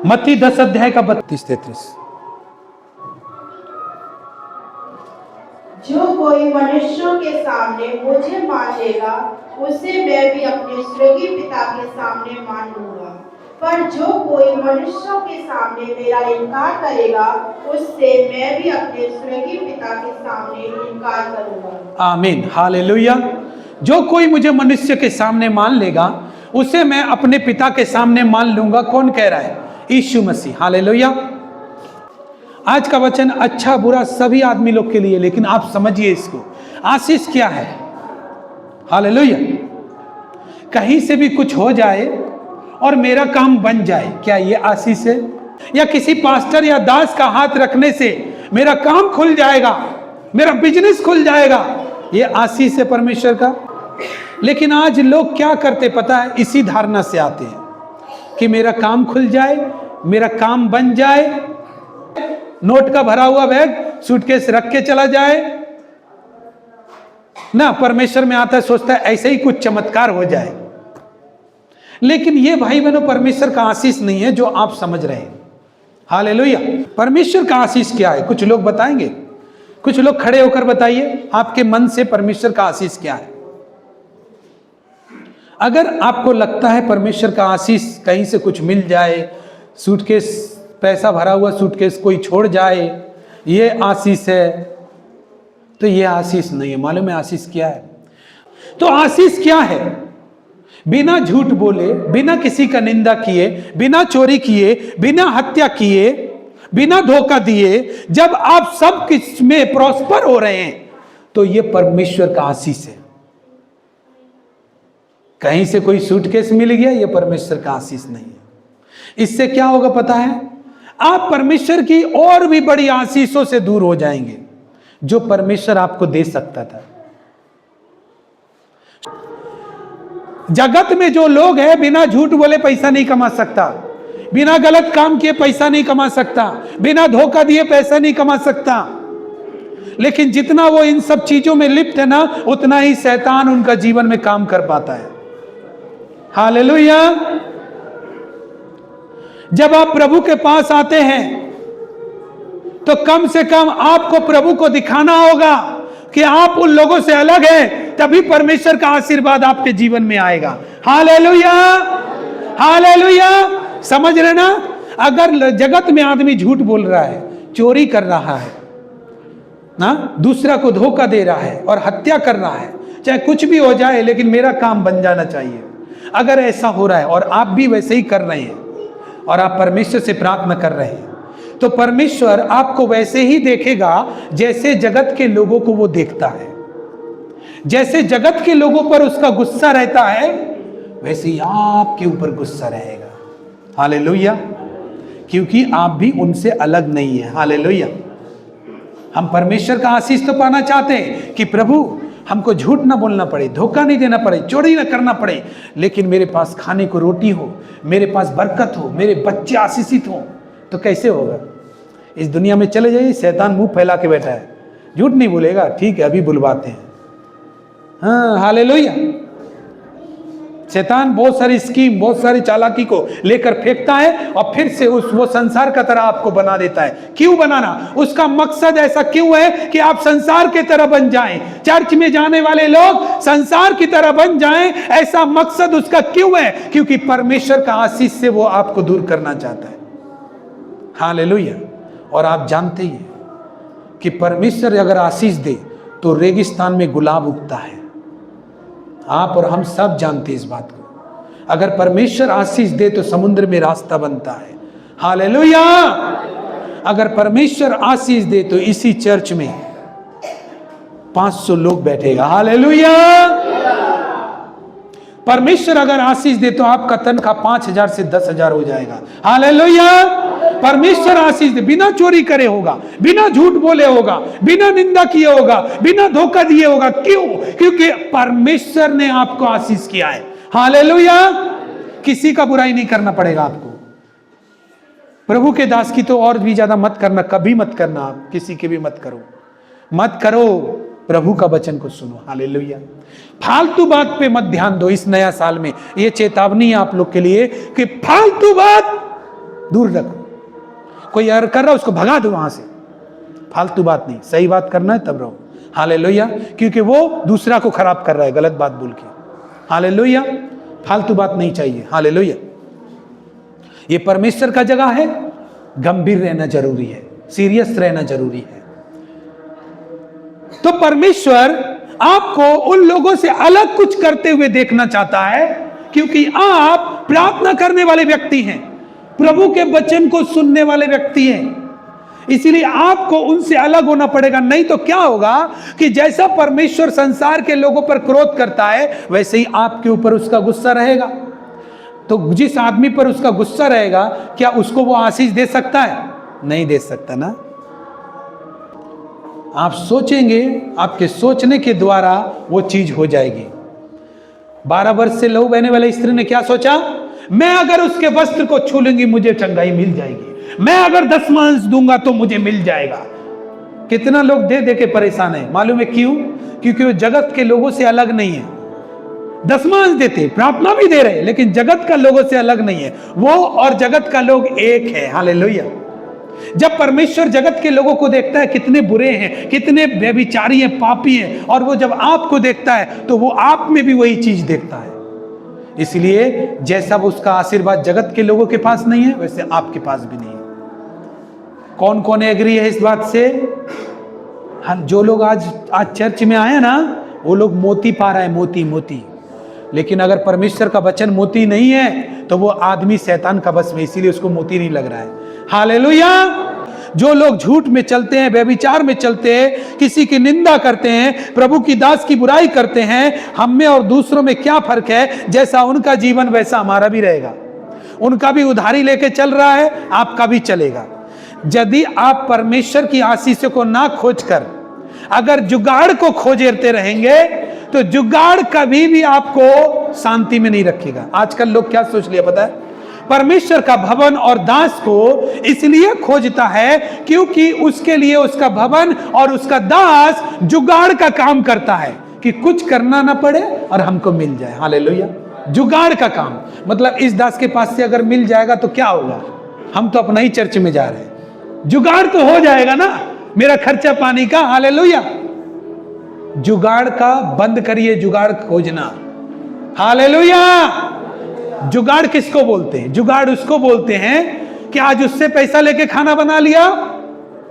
मत्ती 10 अध्याय का 32-33। जो कोई मनुष्यों के सामने मुझे मान लेगा, उसे मैं भी अपने स्वर्गीय पिता के सामने मान लूंगा। पर जो कोई मनुष्यों के सामने मेरा इनकार करेगा, उससे मैं भी अपने स्वर्गीय पिता के सामने इनकार करूंगा। आमीन, हालेलुया। जो कोई मुझे मनुष्य के सामने मान लेगा, उसे मैं अपने पिता के सामने मान लूंगा। कौन कह रहा है? यीशु मसीह। हालेलुया। आज का वचन अच्छा बुरा सभी आदमी लोग के लिए, लेकिन आप समझिए इसको, आशीष क्या है? हालेलुया। कहीं से भी कुछ हो जाए और मेरा काम बन जाए, क्या ये आशीष है? या किसी पास्टर या दास का हाथ रखने से मेरा काम खुल जाएगा, मेरा बिजनेस खुल जाएगा, ये आशीष है परमेश्वर का? लेकिन आज लोग क्या करते पता है? इसी धारणा से आते हैं कि मेरा काम खुल जाए, मेरा काम बन जाए, नोट का भरा हुआ बैग सूटकेस रख के चला जाए ना। परमेश्वर में आता है, सोचता है ऐसे ही कुछ चमत्कार हो जाए। लेकिन ये भाई बहनों परमेश्वर का आशीष नहीं है जो आप समझ रहे हैं। हालेलुया। परमेश्वर का आशीष क्या है? कुछ लोग बताएंगे, कुछ लोग खड़े होकर बताइए आपके मन से परमेश्वर का आशीष क्या है। अगर आपको लगता है परमेश्वर का आशीष कहीं से कुछ मिल जाए, सूटकेस पैसा भरा हुआ सूटकेस कोई छोड़ जाए, ये आशीष है, तो ये आशीष नहीं है। मालूम है आशीष क्या है? तो आशीष क्या है? बिना झूठ बोले, बिना किसी का निंदा किए, बिना चोरी किए, बिना हत्या किए, बिना धोखा दिए, जब आप सब किस में प्रॉस्पर हो रहे हैं, तो ये परमेश्वर का आशीष है। कहीं से कोई सूटकेस मिल गया, ये परमेश्वर का आशीष नहीं है। इससे क्या होगा पता है? आप परमेश्वर की और भी बड़ी आशीषों से दूर हो जाएंगे जो परमेश्वर आपको दे सकता था। जगत में जो लोग हैं, बिना झूठ बोले पैसा नहीं कमा सकता, बिना गलत काम किए पैसा नहीं कमा सकता, बिना धोखा दिए पैसा नहीं कमा सकता। लेकिन जितना वो इन सब चीजों में लिप्त है ना, उतना ही शैतान उनका जीवन में काम कर पाता है। हालेलुया। जब आप प्रभु के पास आते हैं तो कम से कम आपको प्रभु को दिखाना होगा कि आप उन लोगों से अलग हैं, तभी परमेश्वर का आशीर्वाद आपके जीवन में आएगा। Hallelujah, hallelujah. समझ रहे ना? अगर जगत में आदमी झूठ बोल रहा है, चोरी कर रहा है ना, दूसरा को धोखा दे रहा है और हत्या कर रहा है, चाहे कुछ भी हो जाए, लेकिन मेरा काम बन जाना चाहिए, अगर ऐसा हो रहा है और आप भी वैसे ही कर रहे हैं और आप परमेश्वर से प्रार्थना कर रहे हैं, तो परमेश्वर आपको वैसे ही देखेगा जैसे जगत के लोगों को वो देखता है। जैसे जगत के लोगों पर उसका गुस्सा रहता है, वैसे ही आपके ऊपर गुस्सा रहेगा। हालेलुया। क्योंकि आप भी उनसे अलग नहीं है। हालेलुया। हम परमेश्वर का आशीष तो पाना चाहते हैं कि प्रभु हमको झूठ ना बोलना पड़े, धोखा नहीं देना पड़े, चोरी ना करना पड़े, लेकिन मेरे पास खाने को रोटी हो, मेरे पास बरकत हो, मेरे बच्चे आशीषित हो। तो कैसे होगा? इस दुनिया में चले जाइए, शैतान मुंह फैला के बैठा है, झूठ नहीं बोलेगा, ठीक है अभी बुलवाते हैं। हाँ, हालेलुया। शैतान बहुत सारी स्कीम, बहुत सारी चालाकी को लेकर फेंकता है और फिर से वो संसार का तरह आपको बना देता है। क्यों बनाना? उसका मकसद ऐसा क्यों है कि आप संसार की तरह बन जाएं, चर्च में जाने वाले लोग संसार की तरह बन जाएं, ऐसा मकसद उसका क्यों है? क्योंकि परमेश्वर का आशीष से वो आपको दूर करना चाहता है। हालेलुया। और आप जानते ही कि परमेश्वर अगर आशीष दे तो रेगिस्तान में गुलाब उगता है। आप और हम सब जानते हैं इस बात को। अगर परमेश्वर आशीष दे तो समुद्र में रास्ता बनता है। हालेलुया। अगर परमेश्वर आशीष दे तो इसी चर्च में 500 लोग बैठेगा। हालेलुया। परमेश्वर अगर आशीष दे तो आपका तनख्वाह 5,000 से 10,000 हो जाएगा। हालेलुया। परमेश्वर आशीष दे, बिना चोरी करे होगा, बिना झूठ बोले होगा, बिना निंदा किए होगा, बिना धोखा दिए होगा। क्यों? क्योंकि परमेश्वर ने आपको आशीष किया है। हालेलुया। किसी का बुराई नहीं करना पड़ेगा आपको। प्रभु के दास की तो और भी ज्यादा मत करना, कभी मत करना, आप किसी के भी मत करो, मत करो। प्रभु का वचन को सुनो। हालेलुया। फालतू बात पे मत ध्यान दो। इस नया साल में ये चेतावनी है आप लोग के लिए कि फालतू बात दूर रखो। कोई अगर कर रहा है उसको भगा दो वहां से, फालतू बात नहीं, सही बात करना है तब रहो। हालेलुया, क्योंकि वो दूसरा को खराब कर रहा है गलत बात बोल के। हालेलुया, फालतू बात नहीं चाहिए। हालेलुया, ये परमेश्वर का जगह है, गंभीर रहना जरूरी है, सीरियस रहना जरूरी है। तो परमेश्वर आपको उन लोगों से अलग कुछ करते हुए देखना चाहता है, क्योंकि आप प्रार्थना करने वाले व्यक्ति हैं, प्रभु के वचन को सुनने वाले व्यक्ति हैं, इसीलिए आपको उनसे अलग होना पड़ेगा। नहीं तो क्या होगा कि जैसा परमेश्वर संसार के लोगों पर क्रोध करता है, वैसे ही आपके ऊपर उसका गुस्सा रहेगा। तो जिस आदमी पर उसका गुस्सा रहेगा, क्या उसको वो आशीष दे सकता है? नहीं दे सकता ना। आप सोचेंगे, आपके सोचने के द्वारा वो चीज हो जाएगी। 12 वर्ष से लहू बहने वाली स्त्री ने क्या सोचा? मैं अगर उसके वस्त्र को छू लूंगी मुझे चंगाई मिल जाएगी, मैं अगर 10 मांस दूंगा तो मुझे मिल जाएगा। कितना लोग दे दे के परेशान है, मालूम है क्यों? क्योंकि वो जगत के लोगों से अलग नहीं है। 10 मांस देते, प्रार्थना भी दे रहे, लेकिन जगत का लोगों से अलग नहीं है। वो और जगत का लोग एक है। हालेलुया। जब परमेश्वर जगत के लोगों को देखता है कितने बुरे हैं, कितने व्यभिचारी हैं, पापी हैं, और वो जब आपको देखता है तो वो आप में भी वही चीज देखता है। इसलिए जैसा वो उसका आशीर्वाद जगत के लोगों के पास नहीं है, वैसे आपके पास भी नहीं है। कौन कौन एग्री है इस बात से? हाँ, जो लोग आज चर्च में आए ना, वो लोग मोती पा रहे हैं, मोती मोती। लेकिन अगर परमेश्वर का वचन मोती नहीं है तो वो आदमी शैतान का बस में, इसीलिए उसको मोती नहीं लग रहा है। हालेलुया। जो लोग झूठ में चलते हैं, व्यभिचार में चलते हैं, किसी की निंदा करते हैं, प्रभु की दास की बुराई करते हैं, हम में और दूसरों में क्या फर्क है? जैसा उनका जीवन वैसा हमारा भी रहेगा। उनका भी उधारी लेके चल रहा है, आपका भी चलेगा। यदि आप परमेश्वर की आशीषों को ना खोजकर अगर जुगाड़ को खोजते रहेंगे तो जुगाड़ कभी भी आपको शांति में नहीं रखेगा। आजकल लोग क्या सोच लिया पता है? परमेश्वर का भवन और दास को इसलिए खोजता है क्योंकि उसके लिए उसका भवन और उसका दास जुगाड़ का काम करता है कि कुछ करना ना पड़े और हमको मिल जाए। हालेलुया। जुगाड़ का काम मतलब इस दास के पास से अगर मिल जाएगा तो क्या होगा? हम तो अपना ही चर्च में जा रहे हैं, जुगाड़ तो हो जाएगा ना मेरा खर्चा पानी का। हालेलुया। जुगाड़ का बंद करिए, जुगाड़ खोजना। हालेलुया। जुगाड़ किसको बोलते हैं? जुगाड़ उसको बोलते हैं कि आज उससे पैसा लेके खाना बना लिया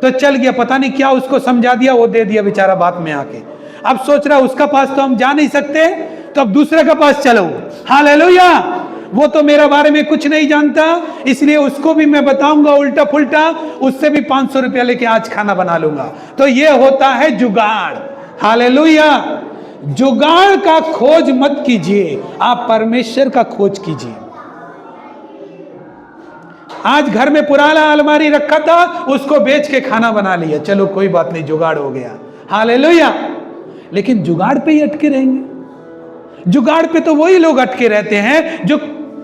तो चल गया, पता नहीं क्या उसको समझा दिया, वो दे दिया बेचारा बात में आके। अब सोच रहा उसका पास तो हम जा नहीं सकते, तो अब दूसरे के पास चलो। हालेलुया। वो तो मेरे बारे में कुछ नहीं जानता, इसलिए उसको भी मैं बताऊंगा उल्टा पुल्टा, उससे भी 500 रुपया लेके आज खाना बना लूंगा। तो ये होता है जुगाड़। हालेलुया। जुगाड़ का खोज मत कीजिए, आप परमेश्वर का खोज कीजिए। आज घर में पुराना अलमारी रखा था, उसको बेच के खाना बना लिया, चलो कोई बात नहीं, जुगाड़ हो गया। हालेलुया। लेकिन जुगाड़ पे ही अटके रहेंगे। जुगाड़ पे तो वही लोग अटके रहते हैं जो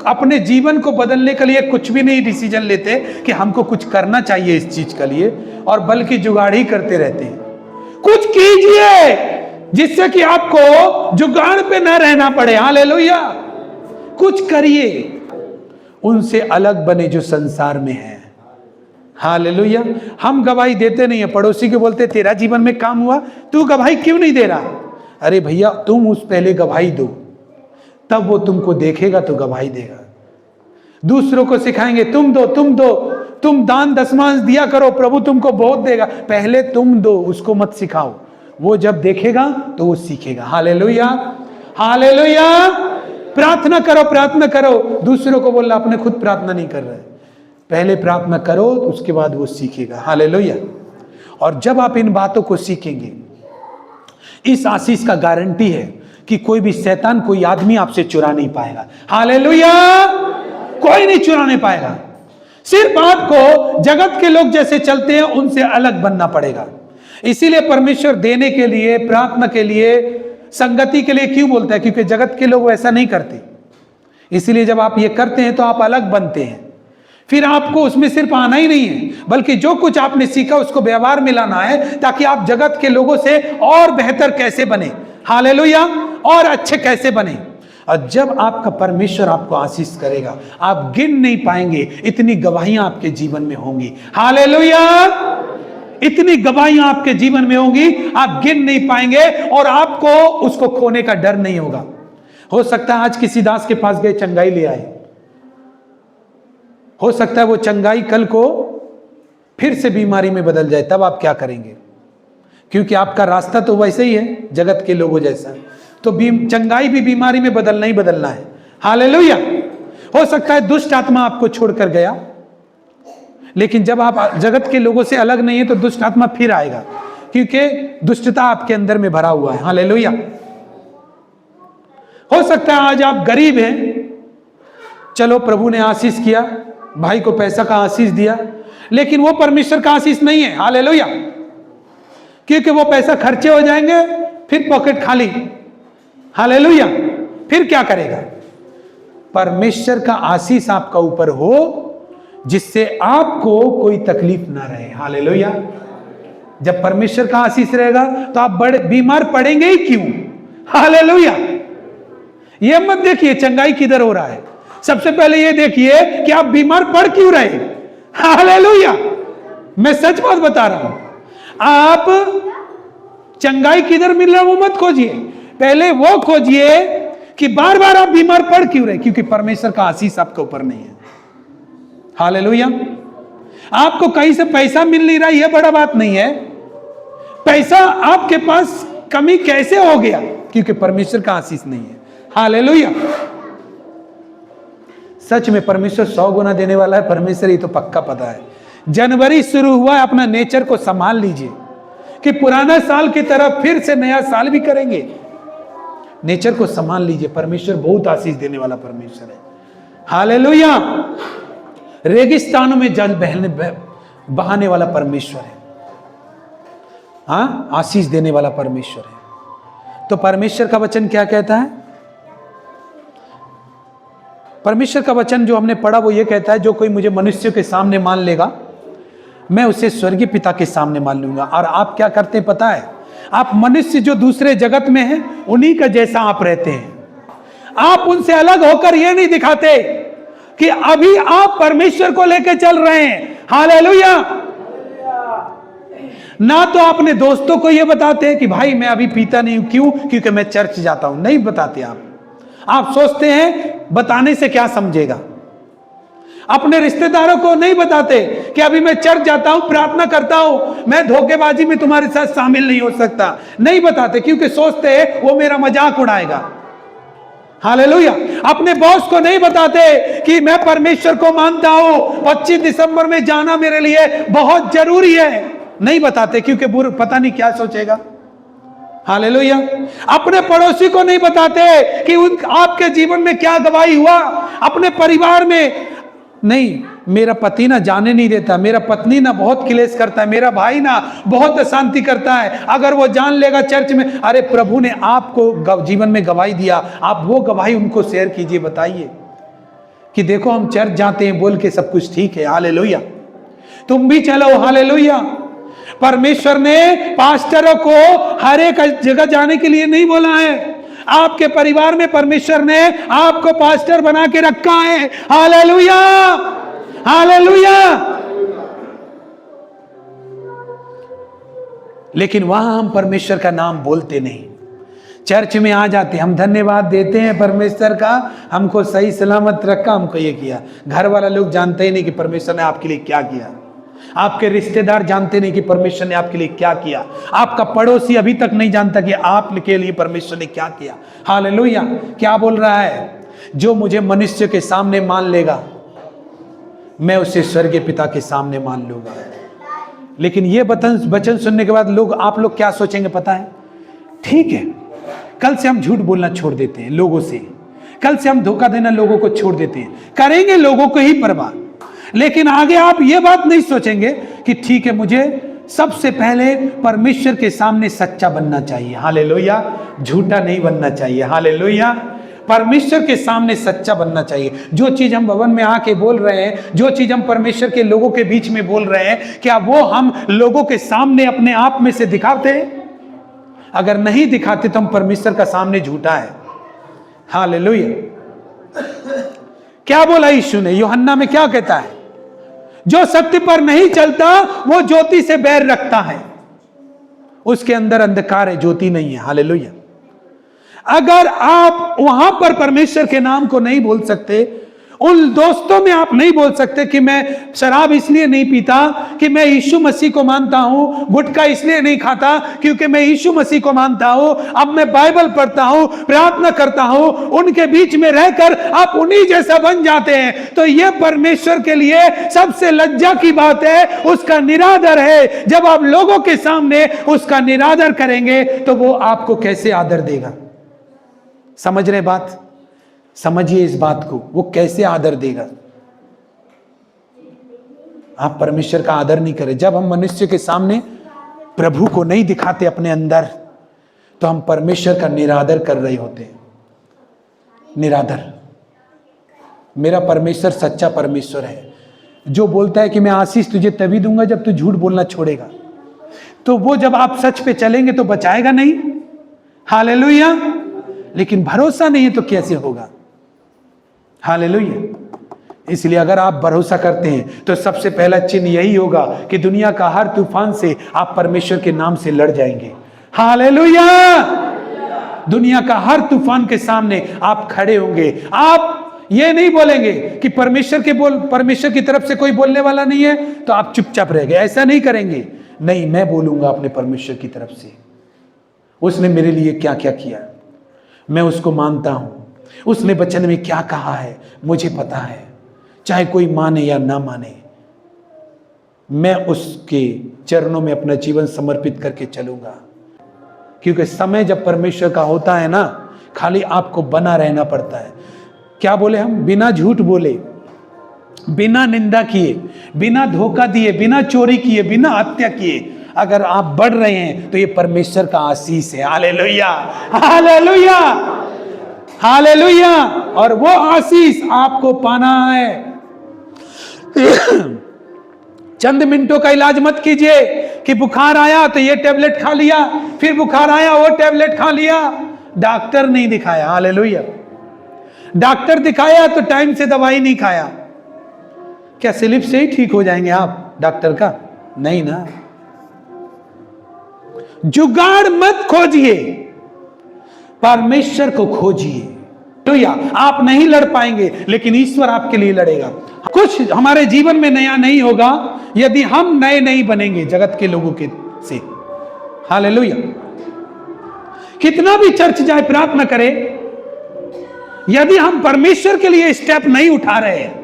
अपने जीवन को बदलने के लिए कुछ भी नहीं डिसीजन लेते कि हमको कुछ करना चाहिए इस चीज के लिए, और बल्कि जुगाड़ ही करते रहते हैं। कुछ कीजिए जिससे कि आपको जुगाड़ पे न रहना पड़े। हालेलुया। कुछ करिए, उनसे अलग बने जो संसार में है। हालेलुया। हम गवाही देते नहीं है, पड़ोसी को बोलते तेरा जीवन में काम हुआ, तू गवाही क्यों नहीं दे रहा? अरे भैया तुम उस पहले गवाही दो, तब वो तुमको देखेगा तो गवाही देगा। दूसरों को सिखाएंगे तुम दो, तुम दान दशमांश दिया करो, प्रभु तुमको बहुत देगा। पहले तुम दो, उसको मत सिखाओ। वो जब देखेगा तो वो सीखेगा। हालेलुया। हालेलुया। प्रार्थना करो, प्रार्थना करो। दूसरों को बोलना अपने खुद प्रार्थना नहीं कर रहे, पहले प्रार्थना करो, उसके बाद वो सीखेगा। हालेलुया। और जब आप इन बातों को सीखेंगे, इस आशीष का गारंटी है कि कोई भी शैतान, कोई आदमी आपसे चुरा नहीं पाएगा। हालेलुया। कोई नहीं चुराने पाएगा। सिर्फ आपको जगत के लोग जैसे चलते हैं उनसे अलग बनना पड़ेगा। इसीलिए परमेश्वर देने के लिए, प्रार्थना के लिए, संगति के लिए क्यों बोलता है? क्योंकि जगत के लोग वैसा नहीं करते। इसीलिए जब आप ये करते हैं तो आप अलग बनते हैं। फिर आपको उसमें सिर्फ आना ही नहीं है, बल्कि जो कुछ आपने सीखा उसको व्यवहार में लाना है, ताकि आप जगत के लोगों से और बेहतर कैसे बने। हालेलुया। और अच्छे कैसे बने। और जब आपका परमेश्वर आपको आशीष करेगा, आप गिन नहीं पाएंगे, इतनी गवाहियां आपके जीवन में होंगी। हालेलुया, इतनी गवाहियां आपके जीवन में होंगी, आप गिन नहीं पाएंगे और आपको उसको खोने का डर नहीं होगा। हो सकता है आज किसी दास के पास गए, चंगाई ले आए, हो सकता है वो चंगाई कल को फिर से बीमारी में बदल जाए, तब आप क्या करेंगे? क्योंकि आपका रास्ता तो वैसे ही है जगत के लोगों जैसा, तो चंगाई भी बीमारी में बदलना ही बदलना है। हालेलुया। हो सकता है दुष्ट आत्मा आपको छोड़कर गया, लेकिन जब आप जगत के लोगों से अलग नहीं है तो दुष्ट आत्मा फिर आएगा, क्योंकि दुष्टता आपके अंदर में भरा हुआ है। हालेलुया। हो सकता है आज आप गरीब हैं, चलो प्रभु ने आशीष किया, भाई को पैसा का आशीष दिया, लेकिन वो परमेश्वर का आशीष नहीं है। हालेलुया। क्योंकि वो पैसा खर्चे हो जाएंगे, फिर पॉकेट खाली। हालेलुया। फिर क्या करेगा? परमेश्वर का आशीष आपका ऊपर हो, जिससे आपको कोई तकलीफ ना रहे। हालेलुया। जब परमेश्वर का आशीष रहेगा तो आप बड़े बीमार पड़ेंगे ही क्यों? हालेलुया। ये मत देखिए चंगाई किधर हो रहा है, सबसे पहले ये देखिए कि आप बीमार पड़ क्यों रहे। हालेलुया। मैं सच बात बता रहा हूं, आप चंगाई किधर मिल रहा है वो मत खोजिए, पहले वो खोजिए कि बार बार आप बीमार पड़ क्यों रहे, क्योंकि परमेश्वर का आशीष आपके ऊपर नहीं है। हालेलुया। आपको कहीं से पैसा मिल नहीं रहा, यह बड़ा बात नहीं है। पैसा आपके पास कमी कैसे हो गया? क्योंकि परमेश्वर का आशीष नहीं है। हालेलुया। सच में परमेश्वर 100 गुना देने वाला है, परमेश्वर ये तो पक्का पता है। जनवरी शुरू हुआ है, अपना नेचर को संभाल लीजिए कि पुराना साल की तरह फिर से नया साल भी करेंगे। नेचर को संभाल लीजिए, परमेश्वर बहुत आशीष देने वाला परमेश्वर है। हालेलुया। रेगिस्तानों में जल बहाने वाला परमेश्वर है। हाँ, आशीष देने वाला परमेश्वर है। तो परमेश्वर का वचन क्या कहता है? परमेश्वर का वचन जो हमने पढ़ा वो ये कहता है, जो कोई मुझे मनुष्यों के सामने मान लेगा, मैं उसे स्वर्गीय पिता के सामने मान लूंगा। और आप क्या करते हैं पता है? आप मनुष्य जो दूसरे जगत में हैं, उन्हीं का जैसा आप रहते हैं। आप उनसे अलग होकर ये नहीं दिखाते कि अभी आप परमेश्वर को लेकर चल रहे हैं। हालेलुया। ना तो अपने दोस्तों को ये बताते हैं कि भाई मैं अभी पीता नहीं हूं, क्यों? क्योंकि मैं चर्च जाता हूं। नहीं बताते आप सोचते हैं बताने से क्या समझेगा। अपने रिश्तेदारों को नहीं बताते कि अभी मैं चर्च जाता हूं, प्रार्थना करता हूं, मैं धोखेबाजी में तुम्हारे साथ शामिल नहीं हो सकता। नहीं बताते, क्योंकि सोचते हैं वो मेरा मजाक उड़ाएगा। हालेलुया। अपने बॉस को नहीं बताते कि मैं परमेश्वर को मानता हूं, 25 दिसंबर में जाना मेरे लिए बहुत जरूरी है। नहीं बताते, क्योंकि पता नहीं क्या सोचेगा। हालेलुया। अपने पड़ोसी को नहीं बताते कि आपके जीवन में क्या गवाही हुआ। अपने परिवार में नहीं, मेरा पति ना जाने नहीं देता, मेरा पत्नी ना बहुत क्लेश करता है, मेरा भाई ना बहुत अशांति करता है, अगर वो जान लेगा चर्च में। अरे प्रभु ने आपको जीवन में गवाही दिया, आप वो गवाही उनको शेयर कीजिए, बताइए कि देखो हम चर्च जाते हैं बोल के सब कुछ ठीक है। हालेलुया। तुम भी चलो। हालेलुया। परमेश्वर ने पास्टरों को हर एक जगह जाने के लिए नहीं बोला है। आपके परिवार में परमेश्वर ने आपको पास्टर बना के रखा है। हालेलुया। हालेलुया। लेकिन वहां हम परमेश्वर का नाम बोलते नहीं। चर्च में आ जाते, हम धन्यवाद देते हैं परमेश्वर का, हमको सही सलामत रखा, हमको ये किया। घर वाला लोग जानते ही नहीं कि परमेश्वर ने आपके लिए क्या किया। आपके रिश्तेदार जानते नहीं कि परमेश्वर ने आपके लिए क्या किया। आपका पड़ोसी अभी तक नहीं जानता कि आपके लिए परमेश्वर ने क्या किया। हालेलुया। क्या बोल रहा है? जो मुझे मनुष्य के सामने मान लेगा, मैं उसे स्वर्गीय पिता के सामने मान लूंगा। लेकिन ये वचन सुनने के बाद आप लोग क्या सोचेंगे पता है? ठीक है, कल से हम झूठ बोलना छोड़ देते हैं लोगों से, कल से हम धोखा देना लोगों को छोड़ देते हैं, करेंगे लोगों को ही परवाह। लेकिन आगे आप ये बात नहीं सोचेंगे कि ठीक है, मुझे सबसे पहले परमेश्वर के सामने सच्चा बनना चाहिए। हालेलुया। झूठा नहीं बनना चाहिए। हालेलुया। परमेश्वर के सामने सच्चा बनना चाहिए। जो चीज हम भवन में आके बोल रहे हैं, जो चीज हम परमेश्वर के लोगों के बीच में बोल रहे हैं, क्या वो हम लोगों के सामने अपने आप में से दिखाते हैं? अगर नहीं दिखाते तो हम परमेश्वर का सामने झूठा है। हालेलुया। क्या बोला यीशु ने? यूहन्ना में क्या कहता है? जो सत्य पर नहीं चलता वो ज्योति से बैर रखता है, उसके अंदर अंधकार है, ज्योति नहीं है। हालेलुया। अगर आप वहां पर परमेश्वर के नाम को नहीं बोल सकते, उन दोस्तों में आप नहीं बोल सकते कि मैं शराब इसलिए नहीं पीता कि मैं यीशु मसीह को मानता हूं, गुटखा इसलिए नहीं खाता क्योंकि मैं यीशु मसीह को मानता हूं, अब मैं बाइबल पढ़ता हूं, प्रार्थना करता हूं, उनके बीच में रहकर आप उन्हीं जैसा बन जाते हैं, तो यह परमेश्वर के लिए सबसे लज्जा की बात है, उसका निरादर है। जब आप लोगों के सामने उसका निरादर करेंगे तो वो आपको कैसे आदर देगा? समझ रहे बात? समझिए इस बात को, वो कैसे आदर देगा? आप परमेश्वर का आदर नहीं करें। जब हम मनुष्य के सामने प्रभु को नहीं दिखाते अपने अंदर, तो हम परमेश्वर का निरादर कर रहे होते हैं। निरादर। मेरा परमेश्वर सच्चा परमेश्वर है, जो बोलता है कि मैं आशीष तुझे तभी दूंगा जब तू झूठ बोलना छोड़ेगा। तो वो जब आप सच पे चलेंगे तो बचाएगा नहीं। हालेलुया। लेकिन भरोसा नहीं है तो कैसे होगा? हालेलुया। इसलिए अगर आप भरोसा करते हैं तो सबसे पहला चिन्ह यही होगा कि दुनिया का हर तूफान से आप परमेश्वर के नाम से लड़ जाएंगे। हालेलुया। दुनिया का हर तूफान के सामने आप खड़े होंगे। आप ये नहीं बोलेंगे कि परमेश्वर की तरफ से कोई बोलने वाला नहीं है तो आप चुपचाप रह गए। ऐसा नहीं करेंगे। नहीं, मैं बोलूंगा अपने परमेश्वर की तरफ से, उसने मेरे लिए क्या क्या किया, मैं उसको मानता हूं, उसने वचन में क्या कहा है मुझे पता है, चाहे कोई माने या ना माने, मैं उसके चरणों में अपना जीवन समर्पित करके चलूंगा। क्योंकि समय जब परमेश्वर का होता है ना, खाली आपको बना रहना पड़ता है। क्या बोले हम? बिना झूठ बोले, बिना निंदा किए, बिना धोखा दिए, बिना चोरी किए, बिना हत्या किए अगर आप बढ़ रहे हैं तो ये परमेश्वर का आशीष है। Hallelujah, hallelujah, hallelujah. और वो आशीष आपको पाना है। चंद मिनटों का इलाज मत कीजिए कि बुखार आया तो ये टेबलेट खा लिया, फिर बुखार आया वो टेबलेट खा लिया। डॉक्टर नहीं दिखाया। हालेलुया। डॉक्टर दिखाया तो टाइम से दवाई नहीं खाया। क्या स्लिप से ही ठीक हो जाएंगे आप डॉक्टर का? नहीं ना। जुगाड़ मत खोजिए, परमेश्वर को खोजिए। तो या आप नहीं लड़ पाएंगे लेकिन ईश्वर आपके लिए लड़ेगा। कुछ हमारे जीवन में नया नहीं होगा यदि हम नए नहीं बनेंगे जगत के लोगों के से। हालेलुया। कितना भी चर्च जाए, प्रार्थना करे, यदि हम परमेश्वर के लिए स्टेप नहीं उठा रहे हैं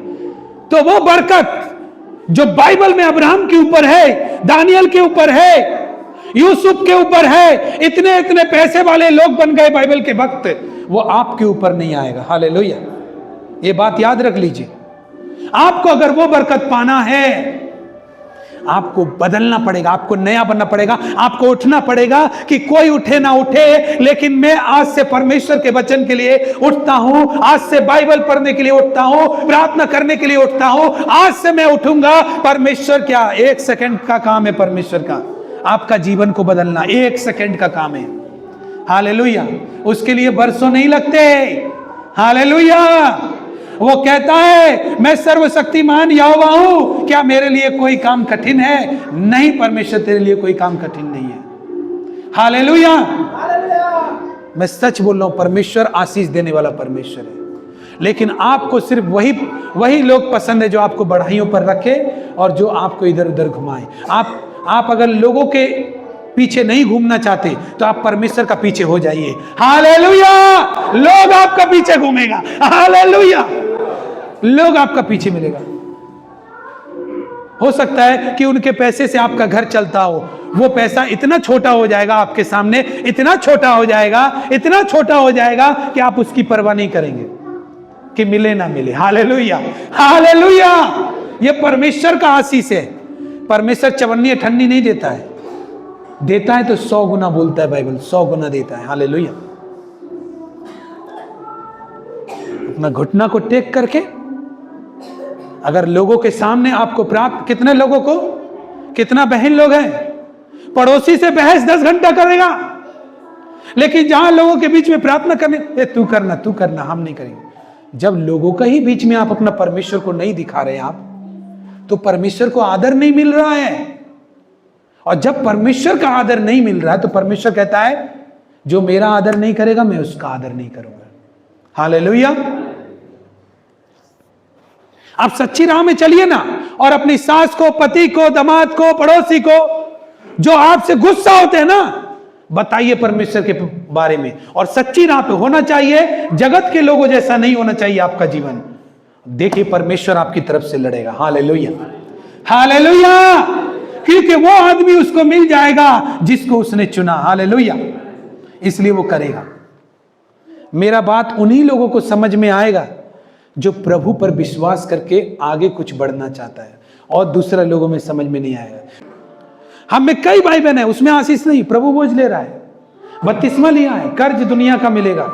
तो वो बरकत जो बाइबल में अब्राहम के ऊपर है, दानियल के ऊपर है, यूसुफ के ऊपर है, इतने इतने पैसे वाले लोग बन गए बाइबल के वक्त, वो आपके ऊपर नहीं आएगा। हालेलुया। ये बात याद रख लीजिए। आपको अगर वो बरकत पाना है, आपको बदलना पड़ेगा, आपको नया बनना पड़ेगा, आपको उठना पड़ेगा कि कोई उठे ना उठे, लेकिन मैं आज से परमेश्वर के वचन के लिए उठता हूं, आज से बाइबल पढ़ने के लिए उठता हूं, प्रार्थना करने के लिए उठता हूं, आज से मैं उठूंगा। परमेश्वर क्या 1 सेकंड का काम है? परमेश्वर का आपका जीवन को बदलना 1 सेकंड का काम है। हालेलुया। उसके लिए बरसों नहीं लगते। हालेलुया। वो कहता है मैं सर्वशक्तिमान यहोवा हूं, क्या मेरे लिए कोई काम कठिन है? नहीं, परमेश्वर तेरे लिए कोई काम कठिन नहीं है। हालेलुया। मैं सच बोल रहा हूं, परमेश्वर आशीष देने वाला परमेश्वर है। लेकिन आपको सिर्फ वही लोग पसंद है जो आपको बढ़ाइयों पर रखे और जो आपको इधर उधर घुमाए। आप अगर लोगों के पीछे नहीं घूमना चाहते तो आप परमेश्वर का पीछे हो जाइए। हालेलुया। लोग आपका पीछे घूमेगा। हालेलुया। लोग आपका पीछे मिलेगा। हो सकता है कि उनके पैसे से आपका घर चलता हो, वो पैसा इतना छोटा हो जाएगा आपके सामने, इतना छोटा हो जाएगा, इतना छोटा हो जाएगा कि आप उसकी परवाह नहीं करेंगे कि मिले ना मिले। Hallelujah, hallelujah. ये परमेश्वर का आशीष है। परमेश्वर चवन्नी अठन्नी नहीं देता है, देता है तो 100 गुना बोलता है बाइबल, 100 गुना देता है। हालेलुया। अपना घुटना को टेक करके अगर लोगों के सामने आपको प्राप्त, कितने लोगों को, कितना बहन लोग हैं, पड़ोसी से बहस 10 घंटा करेगा, लेकिन जहां लोगों के बीच में प्रार्थना करने, ए तू करना, हम नहीं करेंगे। जब लोगों का ही बीच में आप अपना परमेश्वर को नहीं दिखा रहे आप, तो परमेश्वर को आदर नहीं मिल रहा है। और जब परमेश्वर का आदर नहीं मिल रहा है तो परमेश्वर कहता है जो मेरा आदर नहीं करेगा मैं उसका आदर नहीं करूंगा। हालेलुया। आप सच्ची राह में चलिए ना, और अपनी सास को, पति को, दामाद को, पड़ोसी को जो आपसे गुस्सा होते हैं ना, बताइए परमेश्वर के बारे में। और सच्ची राह पे होना चाहिए, जगत के लोगों जैसा नहीं होना चाहिए आपका जीवन। देखिए परमेश्वर आपकी तरफ से लड़ेगा। Hallelujah, hallelujah. क्योंकि वो आदमी उसको मिल जाएगा जिसको उसने चुना। हालेलुया। इसलिए वो करेगा। मेरा बात उन्हीं लोगों को समझ में आएगा जो प्रभु पर विश्वास करके आगे कुछ बढ़ना चाहता है, और दूसरा लोगों में समझ में नहीं आएगा। हम में कई भाई बहन है, उसमें आशीष नहीं, प्रभु बोझ ले रहा है, बपतिस्मा लिया है, कर्ज दुनिया का मिलेगा,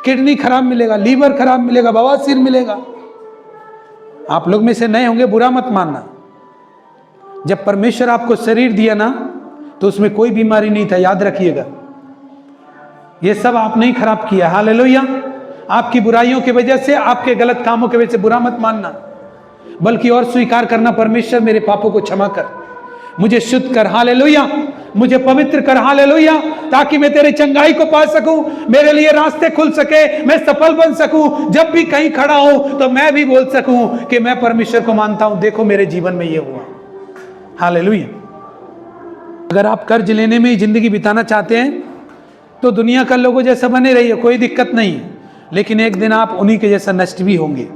किडनी खराब मिलेगा, लीवर खराब मिलेगा, बवासीर मिलेगा। आप लोग में से नए होंगे, बुरा मत मानना। जब परमेश्वर आपको शरीर दिया ना, तो उसमें कोई बीमारी नहीं था, याद रखिएगा। ये सब आपने ही खराब किया। हालेलुया। आपकी बुराइयों की वजह से, आपके गलत कामों की वजह से बुरा मत मानना, बल्कि और स्वीकार करना, परमेश्वर मेरे पापों को क्षमा कर, मुझे शुद्ध कर। हालेलुया। मुझे पवित्र कर। हालेलुया। ताकि मैं तेरे चंगाई को पा सकूं, मेरे लिए रास्ते खुल सके, मैं सफल बन सकूं। जब भी कहीं खड़ा हूं तो मैं भी बोल सकूं कि मैं परमेश्वर को मानता हूं, देखो मेरे जीवन में ये हुआ। हालेलुया। अगर आप कर्ज लेने में ही जिंदगी बिताना चाहते हैं तो दुनिया का लोगों जैसा बने रहिए, कोई दिक्कत नहीं, लेकिन एक दिन आप उन्हीं के जैसा नष्ट भी होंगे।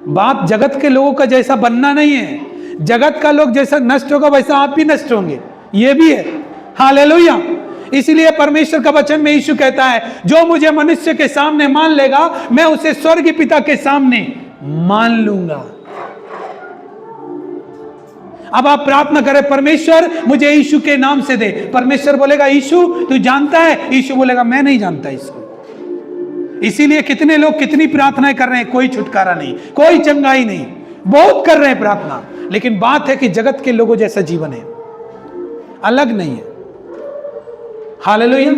बात जगत के लोगों का जैसा बनना नहीं है। जगत का लोग जैसा नष्ट होगा वैसा आप भी नष्ट होंगे, ये भी है। हालेलुया। इसलिए परमेश्वर का वचन में यीशु कहता है, जो मुझे मनुष्य के सामने मान लेगा, मैं उसे स्वर्गीय पिता के सामने मान लूंगा। अब आप प्रार्थना करें, परमेश्वर मुझे यीशु के नाम से दे। परमेश्वर बोलेगा, यीशु तू जानता है? यीशु बोलेगा, मैं नहीं जानता इसको। इसीलिए कितने लोग कितनी प्रार्थनाएं कर रहे हैं, कोई छुटकारा नहीं, कोई चंगाई नहीं, बहुत कर रहे हैं प्रार्थना, लेकिन बात है कि जगत के लोगों जैसा जीवन है, अलग नहीं है। हालेलुया।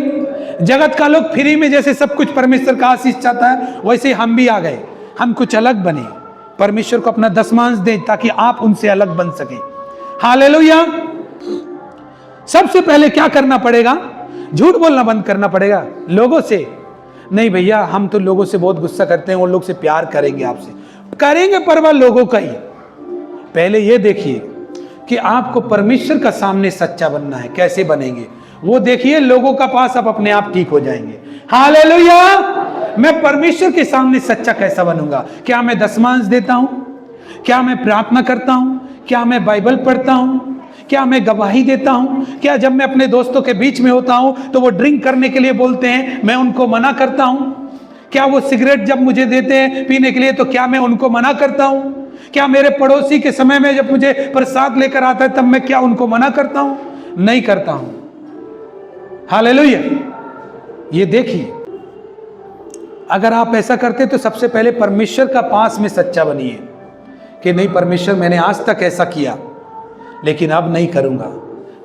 जगत का लोग फ्री में जैसे सब कुछ परमेश्वर का आशीष चाहता है, वैसे हम भी आ गए। हम कुछ अलग बने, परमेश्वर को अपना दशमांश दें ताकि आप उनसे अलग बन सके। हालेलुया। सबसे पहले क्या करना पड़ेगा? झूठ बोलना बंद करना पड़ेगा लोगों से। नहीं भैया, हम तो लोगों से बहुत गुस्सा करते हैं, वो लोग से प्यार करेंगे, आपसे करेंगे, परवाह लोगों का ही। पहले ये देखिए कि आपको परमेश्वर का सामने सच्चा बनना है। कैसे बनेंगे वो देखिए, लोगों का पास आप अपने आप ठीक हो जाएंगे। हालेलुया। मैं परमेश्वर के सामने सच्चा कैसा बनूंगा? क्या मैं दशमांश देता हूं? क्या मैं प्रार्थना करता हूं? क्या मैं बाइबल पढ़ता हूं? क्या मैं गवाही देता हूं? क्या जब मैं अपने दोस्तों के बीच में होता हूं तो वो ड्रिंक करने के लिए बोलते हैं, मैं उनको मना करता हूं? क्या वो सिगरेट जब मुझे देते हैं पीने के लिए तो क्या मैं उनको मना करता हूं? क्या मेरे पड़ोसी के समय में जब मुझे प्रसाद लेकर आता है तब मैं क्या उनको मना करता हूं? नहीं करता हूं। हालेलुया। ये देखिए, अगर आप ऐसा करते तो सबसे पहले परमेश्वर का पास में सच्चा बनिए कि नहीं परमेश्वर, मैंने आज तक ऐसा किया लेकिन अब नहीं करूंगा,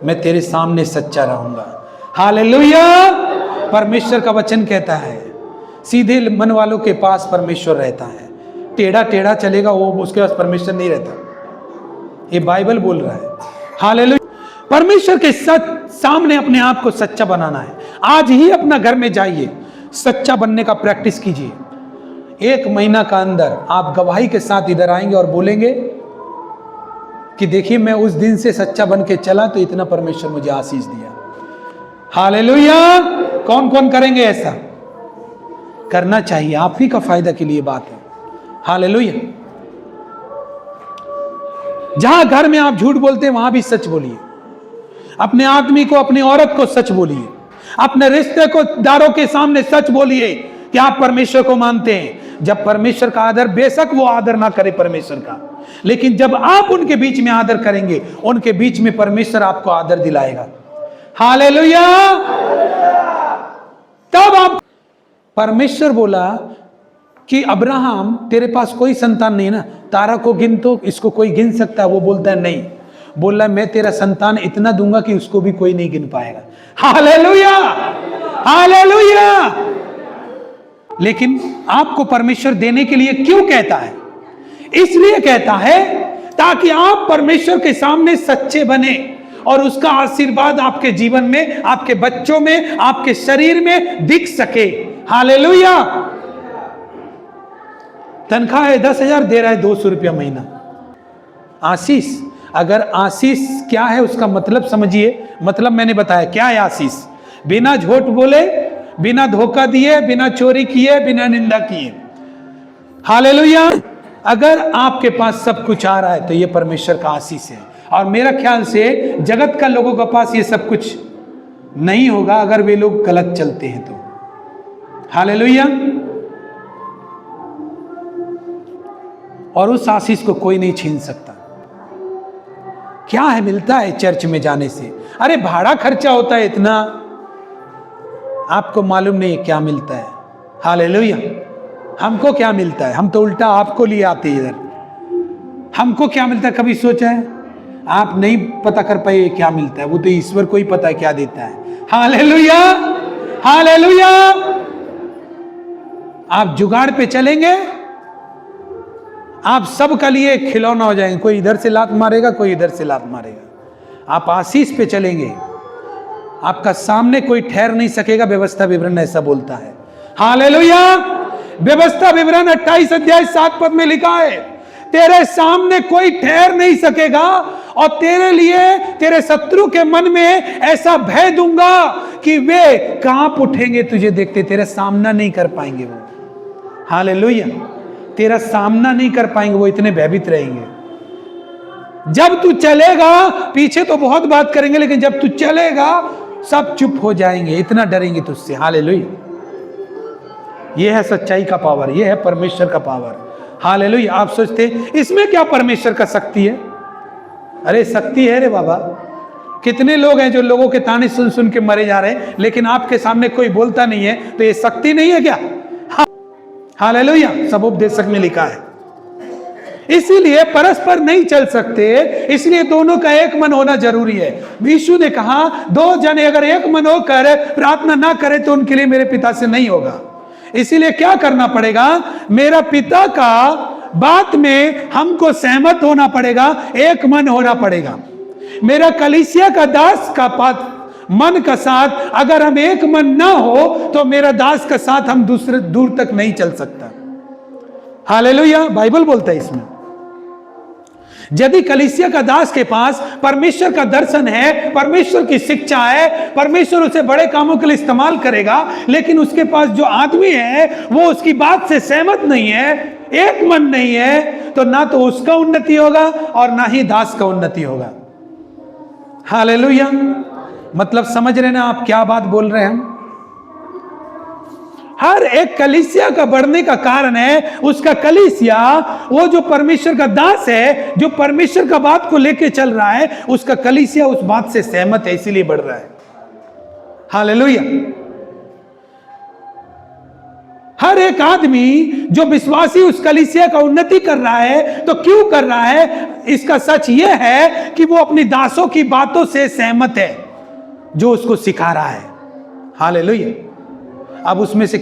मैं तेरे सामने सच्चा रहूंगा। हालेलुया। परमेश्वर का वचन कहता है, सीधे मन वालों के पास परमेश्वर रहता है, टेढ़ा टेढ़ा चलेगा वो, उसके पास परमेश्वर नहीं रहता। ये बाइबल बोल रहा है। हालेलुया। परमेश्वर के सामने अपने आप को सच्चा बनाना है। आज ही अपना घर में जाइए, सच्चा बनने का प्रैक्टिस कीजिए। 1 महीना का अंदर आप गवाही के साथ इधर आएंगे और बोलेंगे कि देखिए, मैं उस दिन से सच्चा बन के चला तो इतना परमेश्वर मुझे आशीष दिया। हालेलुया। कौन कौन करेंगे ऐसा? करना चाहिए, आप ही का फायदा के लिए बात है। हालेलुया। जहां घर में आप झूठ बोलते हैं वहां भी सच बोलिए। अपने आदमी को, अपनी औरत को सच बोलिए। अपने रिश्ते को दारों के सामने सच बोलिए कि आप परमेश्वर को मानते हैं। जब परमेश्वर का आदर, बेशक वो आदर ना करे परमेश्वर का, लेकिन जब आप उनके बीच में आदर करेंगे, उनके बीच में परमेश्वर आपको आदर दिलाएगा। हालेलुया। तब आप, परमेश्वर बोला कि अब्राहम तेरे पास कोई संतान नहीं ना, तारा को गिन तो इसको कोई गिन सकता है? वो बोलता है नहीं। बोल रहा है मैं तेरा संतान इतना दूंगा कि उसको भी कोई नहीं गिन पाएगा। हालेलुया। हालेलुया। लेकिन आपको परमेश्वर देने के लिए क्यों कहता है? इसलिए कहता है ताकि आप परमेश्वर के सामने सच्चे बने और उसका आशीर्वाद आपके जीवन में, आपके बच्चों में, आपके शरीर में दिख सके। हालेलुया। तनख्वाह है 10,000, दे रहा है 200 रुपया महीना। आशीष, अगर आशीष क्या है उसका मतलब समझिए। मतलब मैंने बताया क्या है आशीष। बिना झूठ बोले, बिना धोखा दिए, बिना चोरी किए, बिना निंदा किए। हालेलुया। अगर आपके पास सब कुछ आ रहा है तो ये परमेश्वर का आशीष है। और मेरा ख्याल से जगत का लोगों के पास ये सब कुछ नहीं होगा अगर वे लोग गलत चलते हैं तो। हालेलुया। और उस आशीष को कोई नहीं छीन सकता। क्या है मिलता है चर्च में जाने से? अरे भाड़ा खर्चा होता है इतना, आपको मालूम नहीं है क्या मिलता है। हालेलुया। हमको क्या मिलता है? हम तो उल्टा आपको लिए आते हैं इधर। हमको क्या मिलता है कभी सोचा है? आप नहीं पता कर पाए क्या मिलता है, वो तो ईश्वर को ही पता है क्या देता है। Hallelujah, hallelujah. आप जुगाड़ पे चलेंगे, आप सबका लिए खिलौना हो जाएंगे। कोई इधर से लात मारेगा, कोई इधर से लात मारेगा। आप आशीष पे चलेंगे, आपका सामने कोई ठहर नहीं सकेगा। व्यवस्था विवरण ऐसा बोलता है। हालेलुया। व्यवस्था विवरण 28 अध्याय 7 पद में लिखा है, तेरे सामने कोई ठहर नहीं सकेगा और तेरे लिए, तेरे शत्रु के मन में ऐसा भय दूंगा कि वे कांप उठेंगे तुझे देखते, तेरा सामना नहीं कर पाएंगे वो। हालेलुया। तेरा सामना नहीं कर पाएंगे वो, इतने भयभीत रहेंगे। जब तू चलेगा, पीछे तो बहुत बात करेंगे, लेकिन जब तू चलेगा सब चुप हो जाएंगे, इतना डरेंगे तुझसे। हालेलुया। यह है सच्चाई का पावर, यह है परमेश्वर का पावर। हालेलुया। आप सोचते इसमें क्या परमेश्वर का शक्ति है? अरे शक्ति है रे बाबा। कितने लोग हैं जो लोगों के ताने सुन सुन के मरे जा रहे हैं, लेकिन आपके सामने कोई बोलता नहीं है, तो ये शक्ति नहीं है क्या? हालेलुया। सब उपदेशक में लिखा है। इसीलिए परस्पर नहीं चल सकते, इसलिए दोनों का एक मन होना जरूरी है। यीशु ने कहा, दो जने अगर एक मन होकर प्रार्थना ना करे तो उनके लिए मेरे पिता से नहीं होगा। इसीलिए क्या करना पड़ेगा? मेरा पिता का बात में हमको सहमत होना पड़ेगा, एक मन होना पड़ेगा। मेरा कलीसिया का दास का मन का साथ अगर हम एक मन ना हो तो मेरा दास का साथ हम दूसरे दूर तक नहीं चल सकता। हालेलुया। बाइबल बोलता है इसमें, यदि कलीसिया का दास के पास परमेश्वर का दर्शन है, परमेश्वर की शिक्षा है, परमेश्वर उसे बड़े कामों के लिए इस्तेमाल करेगा, लेकिन उसके पास जो आदमी है वो उसकी बात से सहमत नहीं है, एक मन नहीं है, तो ना तो उसका उन्नति होगा और ना ही दास का उन्नति होगा। हालेलुया। मतलब समझ रहे ना आप क्या बात बोल रहे हैं? हर एक कलीसिया का बढ़ने का कारण है उसका कलीसिया, वो जो परमेश्वर का दास है, जो परमेश्वर का बात को लेके चल रहा है, उसका कलीसिया उस बात से सहमत है, इसीलिए बढ़ रहा है। हालेलुया। हर एक आदमी जो विश्वासी उस कलीसिया का उन्नति कर रहा है, तो क्यों कर रहा है? इसका सच यह है कि वो अपनी दासों की बातों से सहमत है जो उसको सिखा रहा है। हालेलुया। अब उसमें से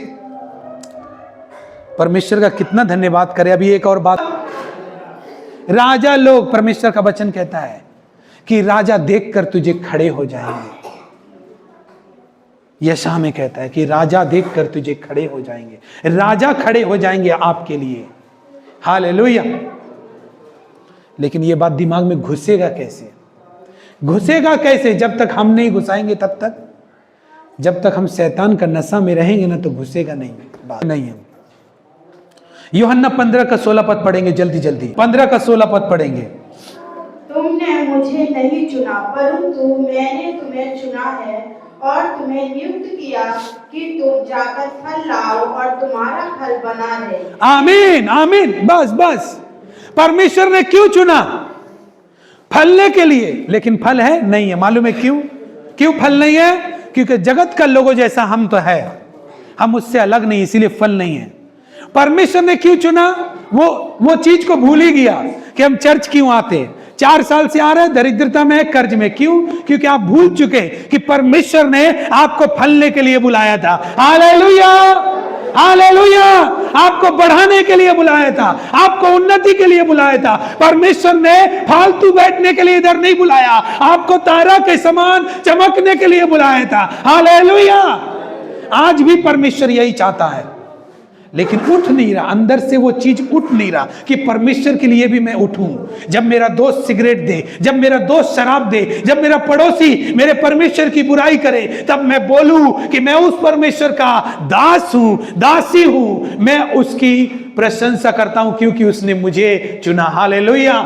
परमेश्वर का कितना धन्यवाद करें। अभी एक और बात, राजा लोग, परमेश्वर का वचन कहता है कि राजा देखकर तुझे खड़े हो जाएंगे। यशा में कहता है कि राजा देखकर तुझे खड़े हो जाएंगे, राजा खड़े हो जाएंगे आपके लिए। हालेलुया। लेकिन यह बात दिमाग में घुसेगा कैसे? घुसेगा कैसे? जब तक हम नहीं घुसाएंगे तब तक, जब तक हम शैतान का नशा में रहेंगे ना, तो घुसेगा नहीं, बात नहीं है। यूहन्ना 15 का 16 पद पढ़ेंगे, जल्दी जल्दी 15 का 16 पद पढ़ेंगे। तुमने मुझे नहीं चुना, परंतु मैंने तुम्हें चुना है और तुम्हें नियुक्त किया कि तुम जाकर फल लाओ और तुम्हारा फल बना रहे। आमीन, आमीन। बस बस, परमेश्वर ने क्यों चुना? फलने के लिए, लेकिन फल है नहीं है। मालूम है क्यों? क्यों फल नहीं है? क्योंकि जगत का लोगों जैसा हम तो है, हम उससे अलग नहीं, इसीलिए फल नहीं है। परमेश्वर ने क्यों चुना? वो चीज को भूल ही गया कि हम चर्च क्यों आते। 4 साल से आ रहा है, दरिद्रता में है, कर्ज में। क्यों? क्योंकि आप भूल चुके कि परमेश्वर ने आपको फलने के लिए बुलाया था। Hallelujah, hallelujah. आपको बढ़ाने के लिए बुलाया था, आपको उन्नति के लिए बुलाया था। परमेश्वर ने फालतू बैठने के लिए इधर नहीं बुलाया, आपको तारा के समान चमकने के लिए बुलाया था। हालेलुया। आज भी परमेश्वर यही चाहता है, लेकिन उठ नहीं रहा, अंदर से वो चीज उठ नहीं रहा कि परमेश्वर के लिए भी मैं उठूं। जब मेरा दोस्त सिगरेट दे, जब मेरा दोस्त शराब दे, जब मेरा पड़ोसी मेरे परमेश्वर की बुराई करे, तब मैं बोलूं कि मैं उस परमेश्वर का दास हूं, दासी हूं। मैं उसकी प्रशंसा करता हूं क्योंकि उसने मुझे चुना। हालेलुया।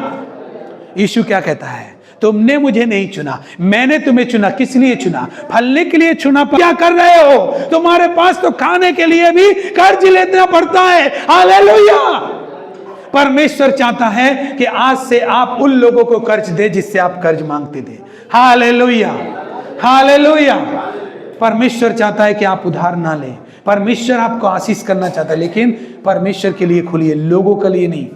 यीशु क्या कहता है? तुमने मुझे नहीं चुना, मैंने तुम्हें चुना। किस लिए चुना? फलने के लिए चुना। क्या कर रहे हो? तुम्हारे पास तो खाने के लिए भी कर्ज लेना पड़ता है। हालेलुया। परमेश्वर चाहता है कि आज से आप उन लोगों को कर्ज दे जिससे आप कर्ज मांगते थे। Hallelujah, hallelujah. परमेश्वर चाहता है कि आप उधार ना लें। परमेश्वर आपको आशीष करना चाहता है, लेकिन परमेश्वर के लिए खुलिए, लोगों के लिए नहीं।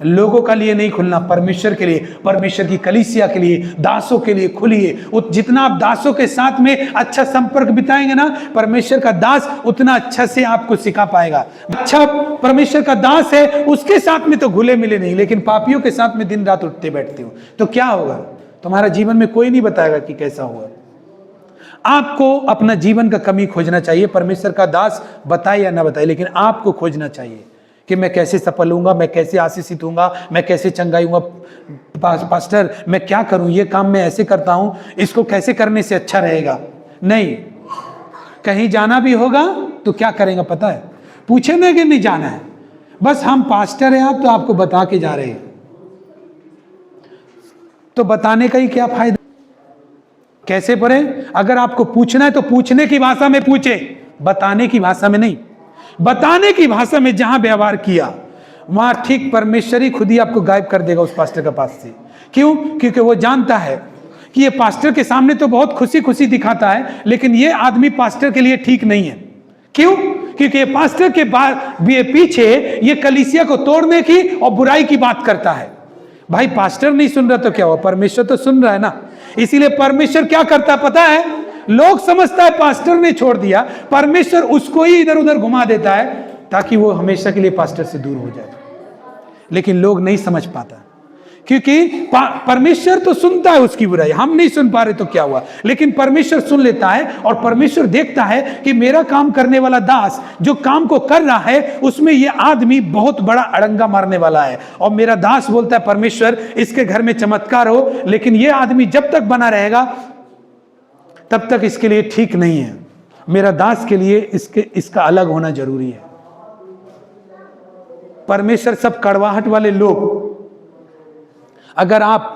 लोगों का लिए नहीं खुलना, परमेश्वर के लिए, परमेश्वर की कलीसिया के लिए, दासों के लिए खुलिए। जितना आप दासों के साथ में अच्छा संपर्क बिताएंगे ना, परमेश्वर का दास उतना अच्छा से आपको सिखा पाएगा। अच्छा परमेश्वर का दास है, उसके साथ में तो घुले मिले नहीं, लेकिन पापियों के साथ में दिन रात उठते बैठते हो तो क्या होगा? तुम्हारा जीवन में कोई नहीं बताएगा कि कैसा हुआ। आपको अपना जीवन का कमी खोजना चाहिए। परमेश्वर का दास बताए या ना बताए, लेकिन आपको खोजना चाहिए कि मैं कैसे सफल होऊंगा, मैं कैसे आशीषित होऊंगा, मैं कैसे चंगाई होऊंगा। पास्टर मैं क्या करूं, ये काम मैं ऐसे करता हूं, इसको कैसे करने से अच्छा रहेगा। नहीं, कहीं जाना भी होगा तो क्या करेंगे पता है? पूछेंगे कि नहीं जाना है, बस हम पास्टर हैं आप तो आपको बता के जा रहे हैं। तो बताने का ही क्या फायदा? कैसे पढ़े? अगर आपको पूछना है तो पूछने की भाषा में पूछे, बताने की भाषा में नहीं। बताने की भाषा में जहां व्यवहार किया वहां ठीक परमेश्वर ही खुद ही आपको गायब कर देगा उस पास्टर के पास से। क्यों? क्योंकि वो जानता है कि ये पास्टर के सामने तो बहुत खुशी खुशी दिखाता है, लेकिन ये आदमी पास्टर के लिए ठीक नहीं है। क्यों? क्योंकि ये पास्टर के पीछे ये कलीसिया को तोड़ने की और बुराई की बात करता है। भाई पास्टर नहीं सुन रहा तो क्या हुआ? परमेश्वर तो सुन रहा है ना। इसीलिए परमेश्वर क्या करता पता है? लोग समझता है पास्टर ने छोड़ दिया, परमेश्वर उसको ही इधर उधर घुमा देता है ताकि वो हमेशा के लिए पास्टर से दूर हो जाए। लेकिन लोग नहीं समझ पाता, क्योंकि परमेश्वर तो सुनता है उसकी बुराई, हम नहीं सुन पा रहे तो क्या हुआ, लेकिन परमेश्वर सुन लेता है। और परमेश्वर देखता है कि मेरा काम करने वाला दास जो काम को कर रहा है उसमें ये आदमी बहुत बड़ा अड़ंगा मारने वाला है। और मेरा दास बोलता है परमेश्वर इसके घर में चमत्कार हो, लेकिन ये आदमी जब तक बना रहेगा तब तक इसके लिए ठीक नहीं है। मेरा दास के लिए इसका अलग होना जरूरी है। परमेश्वर सब कड़वाहट वाले लोग, अगर आप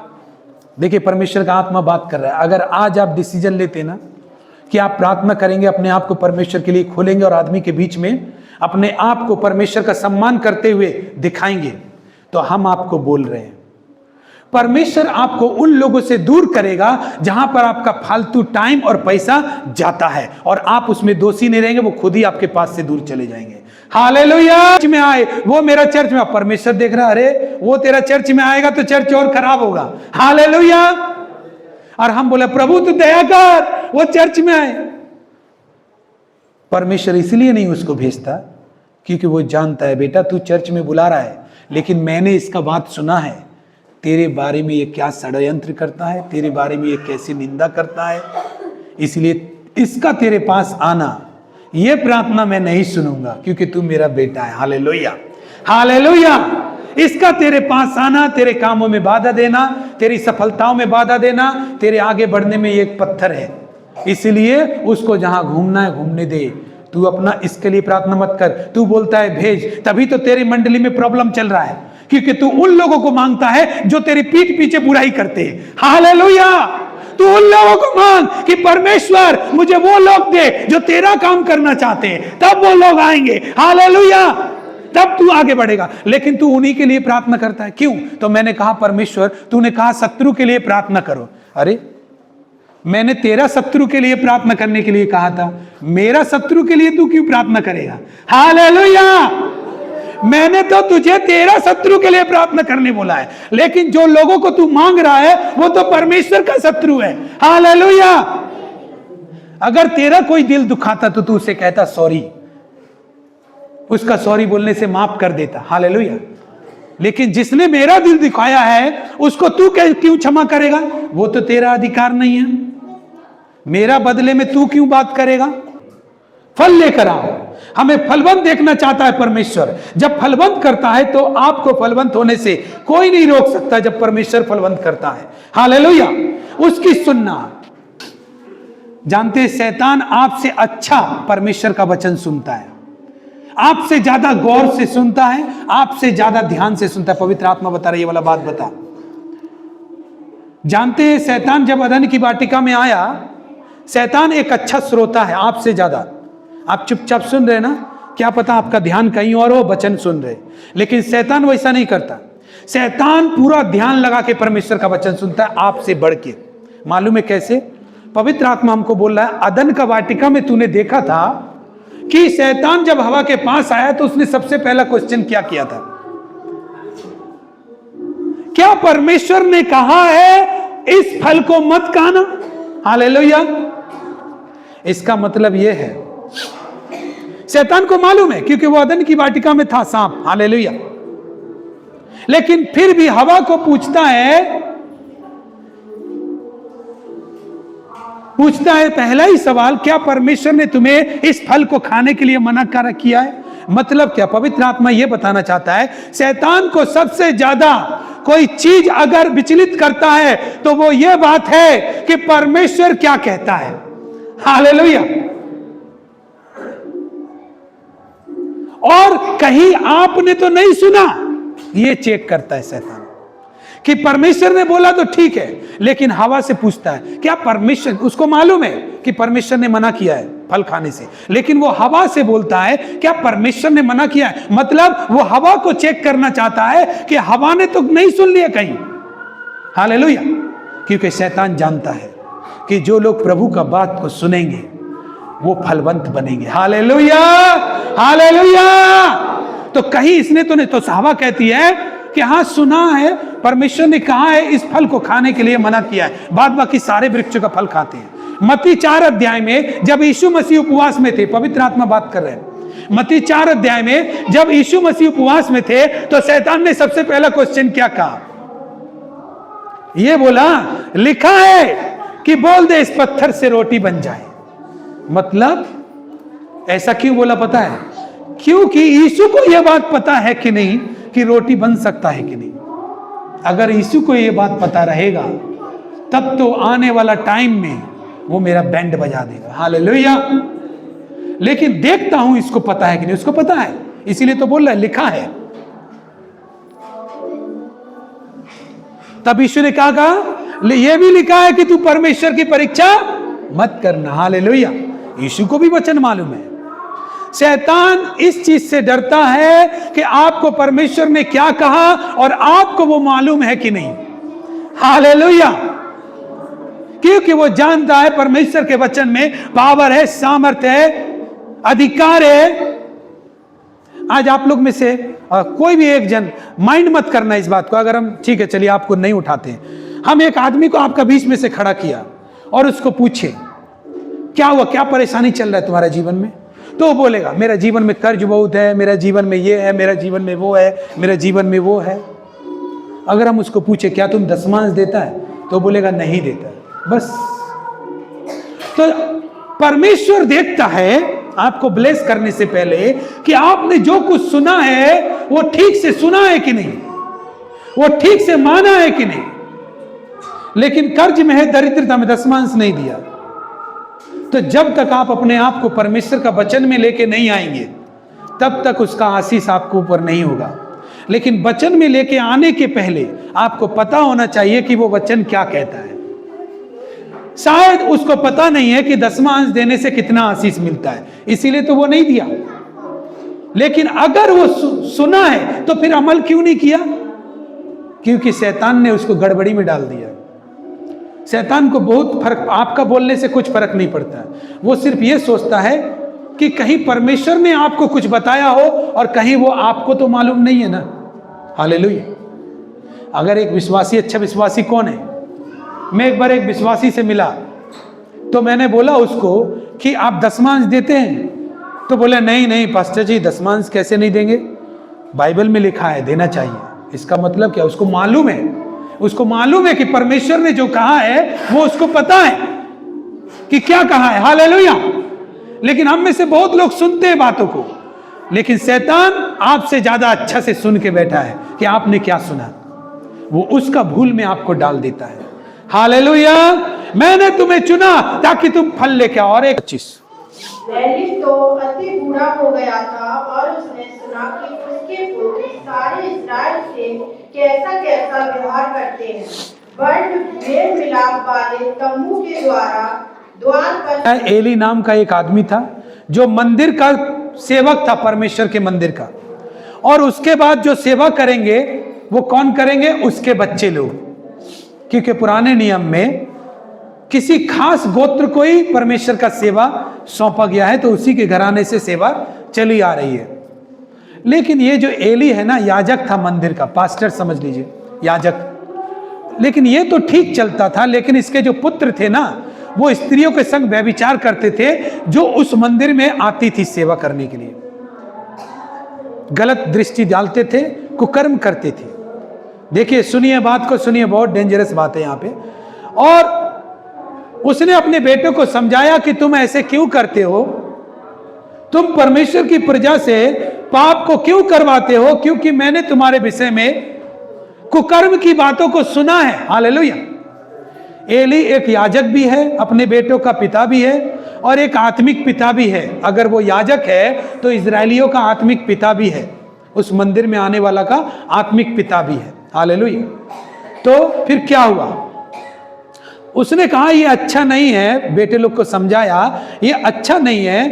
देखिए परमेश्वर का आत्मा बात कर रहा है, अगर आज आप डिसीजन लेते ना कि आप प्रार्थना करेंगे, अपने आप को परमेश्वर के लिए खोलेंगे और आदमी के बीच में अपने आप को परमेश्वर का सम्मान करते हुए दिखाएंगे, तो हम आपको बोल रहे हैं परमेश्वर आपको उन लोगों से दूर करेगा जहां पर आपका फालतू टाइम और पैसा जाता है, और आप उसमें दोषी नहीं रहेंगे, वो खुद ही आपके पास से दूर चले जाएंगे। हालेलुया। चर्च में आए, वो मेरा चर्च में, परमेश्वर देख रहा, अरे वो तेरा चर्च में आएगा तो चर्च और खराब होगा। हालेलुया। और हम बोले प्रभु तू दया कर, वो चर्च में आए। परमेश्वर इसलिए नहीं उसको भेजता क्योंकि वो जानता है बेटा तू चर्च में बुला रहा है, लेकिन मैंने इसका बात सुना है, तेरे बारे में ये क्या षड्यंत्र करता है, तेरे बारे में ये कैसी निंदा करता है, इसलिए इसका तेरे पास आना, ये प्रार्थना मैं नहीं सुनूंगा क्योंकि तू मेरा बेटा है। Hallelujah, hallelujah. इसका तेरे पास आना, तेरे कामों में बाधा देना, तेरी सफलताओं में बाधा देना, तेरे आगे बढ़ने में एक पत्थर है। इसलिए उसको जहां घूमना है घूमने दे। तू अपना इसके लिए प्रार्थना मत कर। तू बोलता है भेज, तभी तो तेरी मंडली में प्रॉब्लम चल रहा है, क्योंकि तू उन लोगों को मांगता है जो तेरी पीठ पीछे बुराई करते हैं। हालेलुया। तू उन लोगों को मांग कि परमेश्वर मुझे वो लोग दे जो तेरा काम करना चाहते हैं, तब वो लोग आएंगे। हालेलुया। तब तू आगे बढ़ेगा। लेकिन तू उन्हीं के लिए प्रार्थना करता है। क्यों? तो मैंने कहा परमेश्वर तूने कहा शत्रु के लिए प्रार्थना करो। अरे मैंने तेरा शत्रु के लिए प्रार्थना करने के लिए कहा था, मेरा शत्रु के लिए तू क्यों प्रार्थना करेगा? हालेलुया। मैंने तो तुझे तेरा शत्रु के लिए प्रार्थना करने बोला है, लेकिन जो लोगों को तू मांग रहा है वो तो परमेश्वर का शत्रु है। हालेलुया। अगर तेरा कोई दिल दुखाता तो तू उसे कहता सॉरी, उसका सॉरी बोलने से माफ कर देता। हालेलुया। लेकिन जिसने मेरा दिल दुखाया है उसको तू क्यों क्षमा करेगा? वो तो तेरा अधिकार नहीं है। मेरा बदले में तू क्यों बात करेगा? फल लेकर आओ। हमें फलवंत देखना चाहता है परमेश्वर। जब फलवंत करता है तो आपको फलवंत होने से कोई नहीं रोक सकता। जब परमेश्वर फलवंत करता है, हालेलुया, उसकी सुनना। जानते हैं शैतान आपसे अच्छा परमेश्वर का वचन सुनता है, आपसे ज्यादा गौर से सुनता है, आपसे ज्यादा ध्यान से सुनता है। पवित्र आत्मा बता रही है, ये वाला बात बता। जानते हैं शैतान जब अदन की वाटिका में आया, शैतान एक अच्छा श्रोता है आपसे ज्यादा। आप चुपचाप सुन रहे ना, क्या पता आपका ध्यान कहीं और हो, वचन सुन रहे, लेकिन शैतान वैसा नहीं करता। शैतान पूरा ध्यान लगा के परमेश्वर का वचन सुनता है आपसे बढ़ के। मालूम है कैसे? पवित्र आत्मा हमको बोल रहा है, अदन का वाटिका में तूने देखा था कि शैतान जब हवा के पास आया तो उसने सबसे पहला क्वेश्चन क्या किया था? क्या परमेश्वर ने कहा है इस फल को मत खाना? हालेलुया। इसका मतलब यह है, शैतान को मालूम है क्योंकि वो अदन की वाटिका में था सांप। हालेलुया। लेकिन फिर भी हवा को पूछता है पहला ही सवाल, क्या परमेश्वर ने तुम्हें इस फल को खाने के लिए मना कर किया है? मतलब क्या? पवित्र आत्मा यह बताना चाहता है, शैतान को सबसे ज्यादा कोई चीज अगर विचलित करता है तो वो ये बात है कि परमेश्वर क्या कहता है। हालेलुया। और कहीं आपने तो नहीं सुना, ये चेक करता है शैतान कि परमेश्वर ने बोला तो ठीक है, लेकिन हवा से पूछता है क्या परमेश्वर, उसको मालूम है कि परमेश्वर ने मना किया है फल खाने से, लेकिन वो हवा से बोलता है क्या परमेश्वर ने मना किया है? मतलब वो हवा को चेक करना चाहता है कि हवा ने तो नहीं सुन लिया कहीं। हालेलुया। क्योंकि शैतान जानता है कि जो लोग प्रभु का बात को सुनेंगे वो फलवंत बनेंगे। Hallelujah, hallelujah. तो कहीं इसने तो नहीं, तो हवा कहती है कि हाँ सुना है, परमेश्वर ने कहा है इस फल को खाने के लिए मना किया है, बाद बाकी सारे वृक्षों का फल खाते हैं। मत्ती 4 अध्याय में जब यीशु मसीह उपवास में थे, पवित्र आत्मा बात कर रहे हैं, मत्ती 4 अध्याय में जब यीशु मसीह उपवास में थे तो शैतान ने सबसे पहला क्वेश्चन क्या कहा? ये बोला, लिखा है कि बोल दे इस पत्थर से रोटी बन जाए। मतलब ऐसा क्यों बोला पता है? क्योंकि यीशु को यह बात पता है कि नहीं कि रोटी बन सकता है कि नहीं। अगर यीशु को यह बात पता रहेगा तब तो आने वाला टाइम में वो मेरा बैंड बजा देगा। हालेलुया। लेकिन देखता हूं इसको पता है कि नहीं। उसको पता है, इसीलिए तो बोल रहा है लिखा है। तब यीशु ने कहा यह भी लिखा है कि तू परमेश्वर की परीक्षा मत करना। हालेलुया। यीशु को भी वचन मालूम है। शैतान इस चीज से डरता है कि आपको परमेश्वर ने क्या कहा और आपको वो मालूम है कि नहीं। हालेलुया। क्योंकि वो जानता है परमेश्वर के वचन में पावर है, सामर्थ्य है, अधिकार है। आज आप लोग में से कोई भी एक जन माइंड मत करना इस बात को। अगर हम ठीक है चलिए आपको नहीं उठाते हैं, हम एक आदमी को आपका बीच में से खड़ा किया और उसको पूछे क्या हुआ, क्या परेशानी चल रहा है तुम्हारे जीवन में, तो वो बोलेगा मेरा जीवन में कर्ज बहुत है, मेरा जीवन में ये है, मेरा जीवन में वो है, मेरा जीवन में वो है। अगर हम उसको पूछे क्या तुम दशमांश देता है, तो बोलेगा नहीं देता। बस। तो परमेश्वर देखता है आपको ब्लेस करने से पहले कि आपने जो कुछ सुना है वो ठीक से सुना है कि नहीं, वो ठीक से माना है कि नहीं। लेकिन कर्ज में है, दरिद्रता में दशमांश नहीं दिया, तो जब तक आप अपने आप को परमेश्वर का वचन में लेके नहीं आएंगे तब तक उसका आशीष आपको ऊपर नहीं होगा। लेकिन वचन में लेके आने के पहले आपको पता होना चाहिए कि वो वचन क्या कहता है। शायद उसको पता नहीं है कि दशमांश देने से कितना आशीष मिलता है, इसीलिए तो वो नहीं दिया। लेकिन अगर वो सुना है तो फिर अमल क्यों नहीं किया? क्योंकि शैतान ने उसको गड़बड़ी में डाल दिया। शैतान को बहुत फर्क, आपका बोलने से कुछ फर्क नहीं पड़ता। वो सिर्फ ये सोचता है कि कहीं परमेश्वर ने आपको कुछ बताया हो और कहीं वो आपको तो मालूम नहीं है ना। हालेलुया। अगर एक विश्वासी, अच्छा विश्वासी कौन है? मैं एक बार एक विश्वासी से मिला तो मैंने बोला उसको कि आप दशमांश देते हैं? तो बोले नहीं नहीं पास्टर जी, दशमांश कैसे नहीं देंगे, बाइबल में लिखा है देना चाहिए। इसका मतलब क्या? उसको मालूम है, उसको मालूम है कि परमेश्वर ने जो कहा है वो उसको पता है कि क्या कहा है। हालेलुया। लेकिन हम में से बहुत लोग सुनते हैं बातों को, लेकिन शैतान आपसे ज्यादा अच्छा से सुन के बैठा है कि आपने क्या सुना, वो उसका भूल में आपको डाल देता है। हालेलुया। मैंने तुम्हें चुना ताकि तुम फल लेके आओ। और एक 25, एली तो अति बूढ़ा हो गया था और उसने सुना कि उसके पुत्र सारे इस्राएल से कैसा कैसा व्यवहार करते हैं। वर्ण मेल मिलाप वाले तम्बू के द्वार पर एली नाम का एक आदमी था जो मंदिर का सेवक था, परमेश्वर के मंदिर का। और उसके बाद जो सेवा करेंगे वो कौन करेंगे? उसके बच्चे लोग, क्योंकि पुराने नियम में किसी खास गोत्र को ही परमेश्वर का सेवा सौंपा गया है, तो उसी के घराने से सेवा चली आ रही है। लेकिन ये जो एली है ना, याजक था मंदिर का, पास्टर समझ लीजिए, याजक। लेकिन ये तो ठीक चलता था, लेकिन इसके जो पुत्र थे ना, वो स्त्रियों के संग व्यभिचार करते थे जो उस मंदिर में आती थी सेवा करने के लिए। गलत दृष्टि डालते थे, कुकर्म करते थे। देखिए, सुनिए बात को, सुनिए, बहुत डेंजरस बात है यहाँ पे। और उसने अपने बेटे को समझाया कि तुम ऐसे क्यों करते हो, तुम परमेश्वर की प्रजा से पाप को क्यों करवाते हो, क्योंकि मैंने तुम्हारे विषय में कुकर्म की बातों को सुना है। हालेलुया। एली एक याजक भी है, अपने बेटों का पिता भी है, और एक आत्मिक पिता भी है। अगर वो याजक है तो इजरायलियों का आत्मिक पिता भी है, उस मंदिर में आने वाला का आत्मिक पिता भी है। हालेलुया। तो फिर क्या हुआ? उसने कहा ये अच्छा नहीं है, बेटे लोग को समझाया ये अच्छा नहीं है,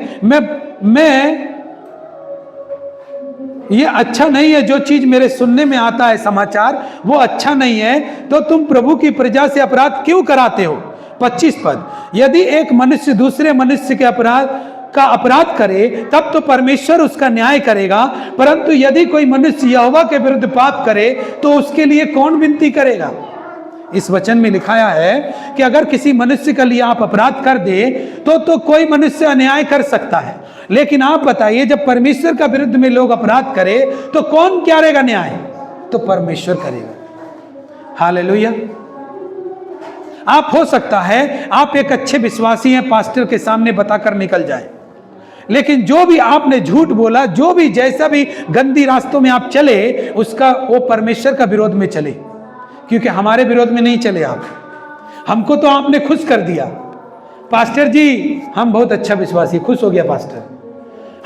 ये अच्छा नहीं है, जो चीज मेरे सुनने में आता है समाचार वो अच्छा नहीं है, तो तुम प्रभु की प्रजा से अपराध क्यों कराते हो। 25 पद, यदि एक मनुष्य दूसरे मनुष्य के अपराध करे तब तो परमेश्वर उसका न्याय करेगा, परंतु यदि कोई मनुष्य यहोवा के विरुद्ध पाप करे तो उसके लिए कौन विनती करेगा। इस वचन में लिखाया है कि अगर किसी मनुष्य के लिए आप अपराध कर दे तो कोई मनुष्य अन्याय कर सकता है, लेकिन आप बताइए जब परमेश्वर का विरुद्ध में लोग अपराध करे तो कौन करेगा न्याय? तो परमेश्वर करेगा। हालेलुया। आप हो सकता है आप एक अच्छे विश्वासी हैं, पास्टर के सामने बताकर निकल जाए, लेकिन जो भी आपने झूठ बोला, जो भी जैसा भी गंदी रास्तों में आप चले, उसका वो परमेश्वर का विरोध में चले, क्योंकि हमारे विरोध में नहीं चले आप। हमको तो आपने खुश कर दिया, पास्टर जी हम बहुत अच्छा विश्वासी, खुश हो गया पास्टर,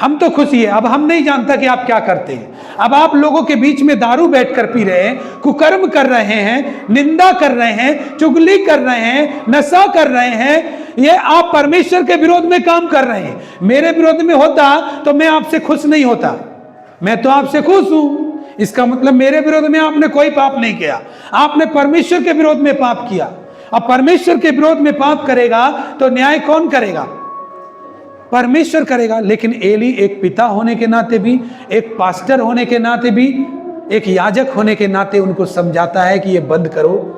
हम तो खुश ही है। अब हम नहीं जानता कि आप क्या करते हैं। अब आप लोगों के बीच में दारू बैठकर पी रहे हैं, कुकर्म कर रहे हैं, निंदा कर रहे हैं, चुगली कर रहे हैं, नशा कर रहे हैं, ये आप परमेश्वर के विरोध में काम कर रहे हैं। मेरे विरोध में होता तो मैं आपसे खुश नहीं होता, मैं तो आपसे खुश हूं। इसका मतलब मेरे विरोध में आपने कोई पाप नहीं किया, आपने परमेश्वर के विरोध में पाप किया। अब परमेश्वर के विरोध में पाप करेगा तो न्याय कौन करेगा? परमेश्वर करेगा। लेकिन एली एक पिता होने के नाते भी, एक पास्टर होने के नाते भी, एक याजक होने के नाते उनको समझाता है कि ये बंद करो।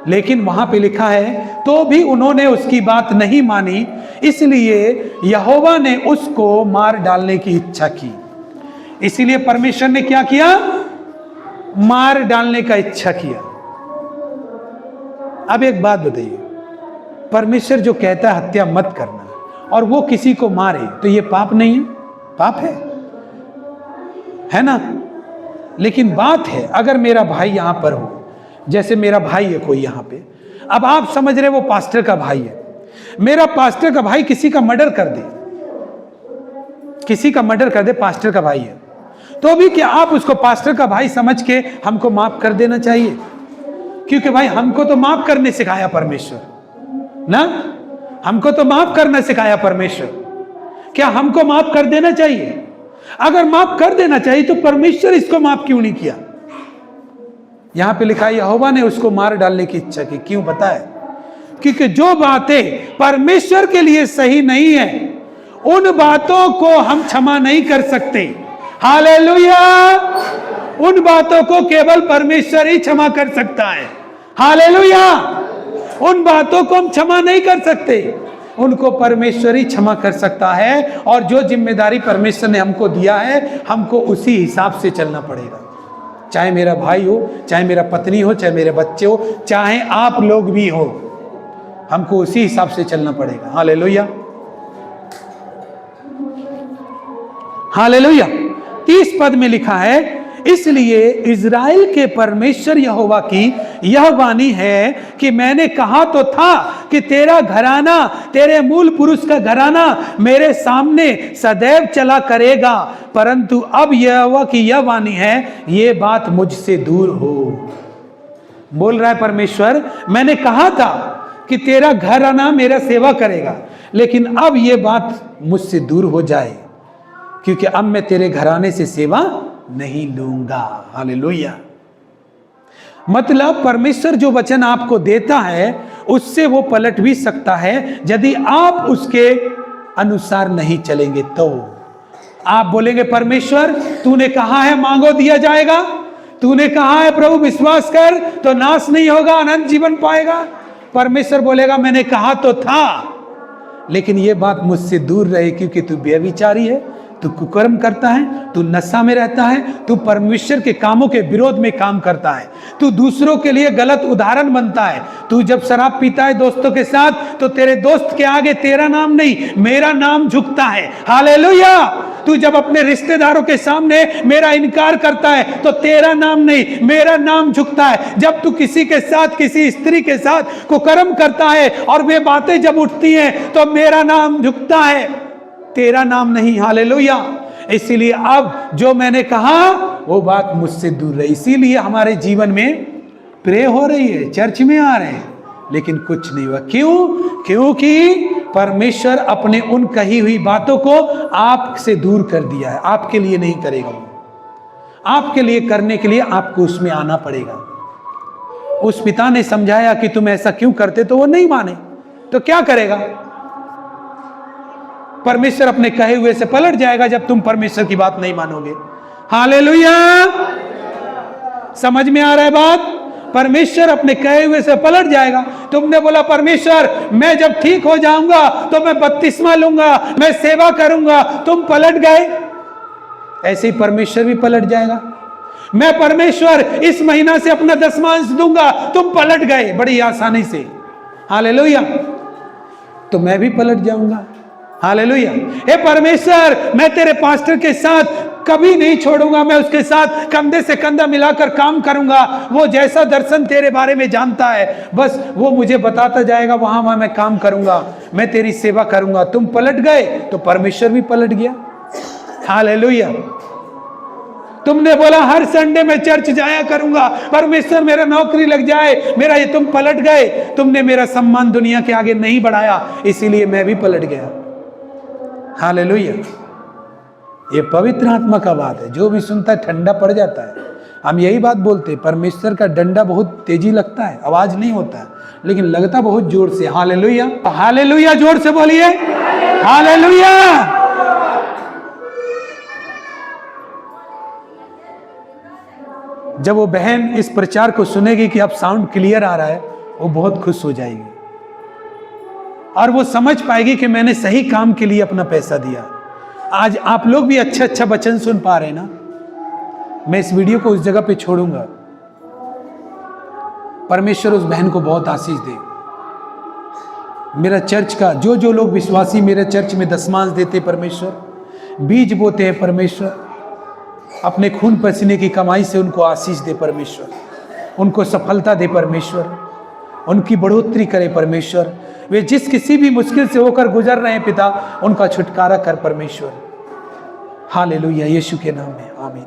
लेकिन वहां पे लिखा है तो भी उन्होंने उसकी बात नहीं मानी, इसलिए यहोवा ने उसको मार डालने की इच्छा की। इसीलिए परमेश्वर ने क्या किया? मार डालने का इच्छा किया। अब एक बात बताइए, परमेश्वर जो कहता है हत्या मत करना और वो किसी को मारे तो ये पाप नहीं है? पाप है ना? लेकिन बात है अगर मेरा भाई यहां पर हो, जैसे मेरा भाई है कोई यहां पे, अब आप समझ रहे वो पास्टर का भाई है, मेरा पास्टर का भाई किसी का मर्डर कर दे, किसी का मर्डर कर दे, पास्टर का भाई है, तो भी क्या आप उसको पास्टर का भाई समझ के हमको माफ कर देना चाहिए? क्योंकि भाई हमको तो माफ करने सिखाया परमेश्वर ना, हमको तो माफ करना सिखाया परमेश्वर। क्या हमको माफ कर देना चाहिए? अगर माफ कर देना चाहिए तो परमेश्वर इसको माफ क्यों नहीं किया? यहां पे लिखा है यहोवा ने उसको मार डालने की इच्छा की। क्यों पता है? क्योंकि जो बातें परमेश्वर के लिए सही नहीं है उन बातों को हम क्षमा नहीं कर सकते। हालेलुया। उन बातों को केवल परमेश्वर ही क्षमा कर सकता है। हालेलुया। उन बातों को हम क्षमा नहीं कर सकते, उनको परमेश्वर ही क्षमा कर सकता है। और जो जिम्मेदारी परमेश्वर ने हमको दिया है, हमको उसी हिसाब से चलना पड़ेगा। चाहे मेरा भाई हो, चाहे मेरा पत्नी हो, चाहे मेरे बच्चे हो, चाहे आप लोग भी हो, हमको उसी हिसाब से चलना पड़ेगा। Hallelujah, hallelujah. 30 पद में लिखा है, इसलिए इज़राइल के परमेश्वर यहोवा की यह वाणी है कि मैंने कहा तो था कि तेरा घराना, तेरे मूल पुरुष का घराना मेरे सामने सदैव चला करेगा, परंतु अब यहोवा की यह वाणी है, ये बात मुझसे दूर हो। बोल रहा है परमेश्वर, मैंने कहा था कि तेरा घराना मेरा सेवा करेगा, लेकिन अब ये बात मुझसे दूर हो जाए, क्योंकि अब मैं तेरे घराने से सेवा नहीं लूंगा। हालेलुया। मतलब परमेश्वर जो वचन आपको देता है उससे वो पलट भी सकता है यदि आप उसके अनुसार नहीं चलेंगे। तो आप बोलेंगे, परमेश्वर तूने कहा है मांगो दिया जाएगा, तूने कहा है प्रभु विश्वास कर तो नाश नहीं होगा, अनंत जीवन पाएगा। परमेश्वर बोलेगा, मैंने कहा तो था, लेकिन ये बात मुझसे दूर रहे, क्योंकि तू व्यभिचारी है, तू कुकर्म करता है, तू नशा में रहता है, तू परमेश्वर के कामों के विरोध में काम करता है, तू दूसरों के लिए गलत उदाहरण बनता है। तू जब शराब पीता है दोस्तों के साथ तो तेरे दोस्त के आगे तेरा नाम नहीं मेरा नाम झुकता है। हालेलुया। तू जब अपने रिश्तेदारों के सामने मेरा इनकार करता है तो तेरा नाम नहीं मेरा नाम झुकता है। जब तू किसी के साथ, किसी स्त्री के साथ कुकर्म करता है और वे बातें जब उठती हैं तो मेरा नाम झुकता है, तेरा नाम नहीं। हालेलुया। इसीलिए अब जो मैंने कहा वो बात मुझसे दूर रही। इसीलिए हमारे जीवन में प्रे हो रही है, चर्च में आ रहे हैं, लेकिन कुछ नहीं हुआ। क्यों? क्योंकि परमेश्वर अपने उन कही हुई बातों को आपसे दूर कर दिया है। आपके लिए नहीं करेगा वो, आपके लिए करने के लिए आपको उसमें आना पड़ेगा। उस पिता ने समझाया कि तुम ऐसा क्यों करते, तो वो नहीं माने, तो क्या करेगा? परमेश्वर अपने कहे हुए से पलट जाएगा जब तुम परमेश्वर की बात नहीं मानोगे। हालेलुया। समझ में आ रहा है बात? परमेश्वर अपने कहे हुए से पलट जाएगा। तुमने बोला परमेश्वर मैं जब ठीक हो जाऊंगा तो मैं बपतिस्मा लूंगा, मैं सेवा करूंगा, तुम पलट गए, ऐसे ही परमेश्वर भी पलट जाएगा। मैं परमेश्वर इस महीना से अपना दशमांश दूंगा, तुम पलट गए बड़ी आसानी से। हालेलुया। तो मैं भी पलट जाऊंगा। हालेलुया। हे परमेश्वर मैं तेरे पास्टर के साथ कभी नहीं छोड़ूंगा, मैं उसके साथ कंधे से कंधा मिलाकर काम करूंगा। वो जैसा दर्शन तेरे बारे में जानता है बस वो मुझे बताता जाएगा, वहां मैं काम करूंगा, मैं तेरी सेवा करूंगा। तुम पलट गए तो परमेश्वर भी पलट गया। हालेलुया। तुमने बोला हर संडे में चर्च जाया करूंगा, परमेश्वर मेरा नौकरी लग जाए, मेरा ये, तुम पलट गए। तुमने मेरा सम्मान दुनिया के आगे नहीं बढ़ाया, इसीलिए मैं भी पलट गया। हालेलुया। ये पवित्र आत्मा का बात है, जो भी सुनता है ठंडा पड़ जाता है। हम यही बात बोलते हैं, परमेश्वर का डंडा बहुत तेजी लगता है, आवाज नहीं होता है, लेकिन लगता बहुत जोर से। हालेलुया। हालेलुया जोर से बोलिए। हालेलुया। जब वो बहन इस प्रचार को सुनेगी कि अब साउंड क्लियर आ रहा है, वो बहुत खुश हो जाएगी और वो समझ पाएगी कि मैंने सही काम के लिए अपना पैसा दिया। आज आप लोग भी अच्छा अच्छा वचन सुन पा रहे हैं ना। मैं इस वीडियो को उस जगह पे छोड़ूंगा। परमेश्वर उस बहन को बहुत आशीष दे। मेरा चर्च का जो जो लोग विश्वासी मेरे चर्च में दशमांश देते, परमेश्वर बीज बोते हैं, परमेश्वर अपने खून पसीने की कमाई से उनको आशीष दे, परमेश्वर उनको सफलता दे, परमेश्वर उनकी बढ़ोतरी करे, परमेश्वर वे जिस किसी भी मुश्किल से होकर गुजर रहे हैं पिता, उनका छुटकारा कर परमेश्वर। हालेलुया। यीशु के नाम में आमीन।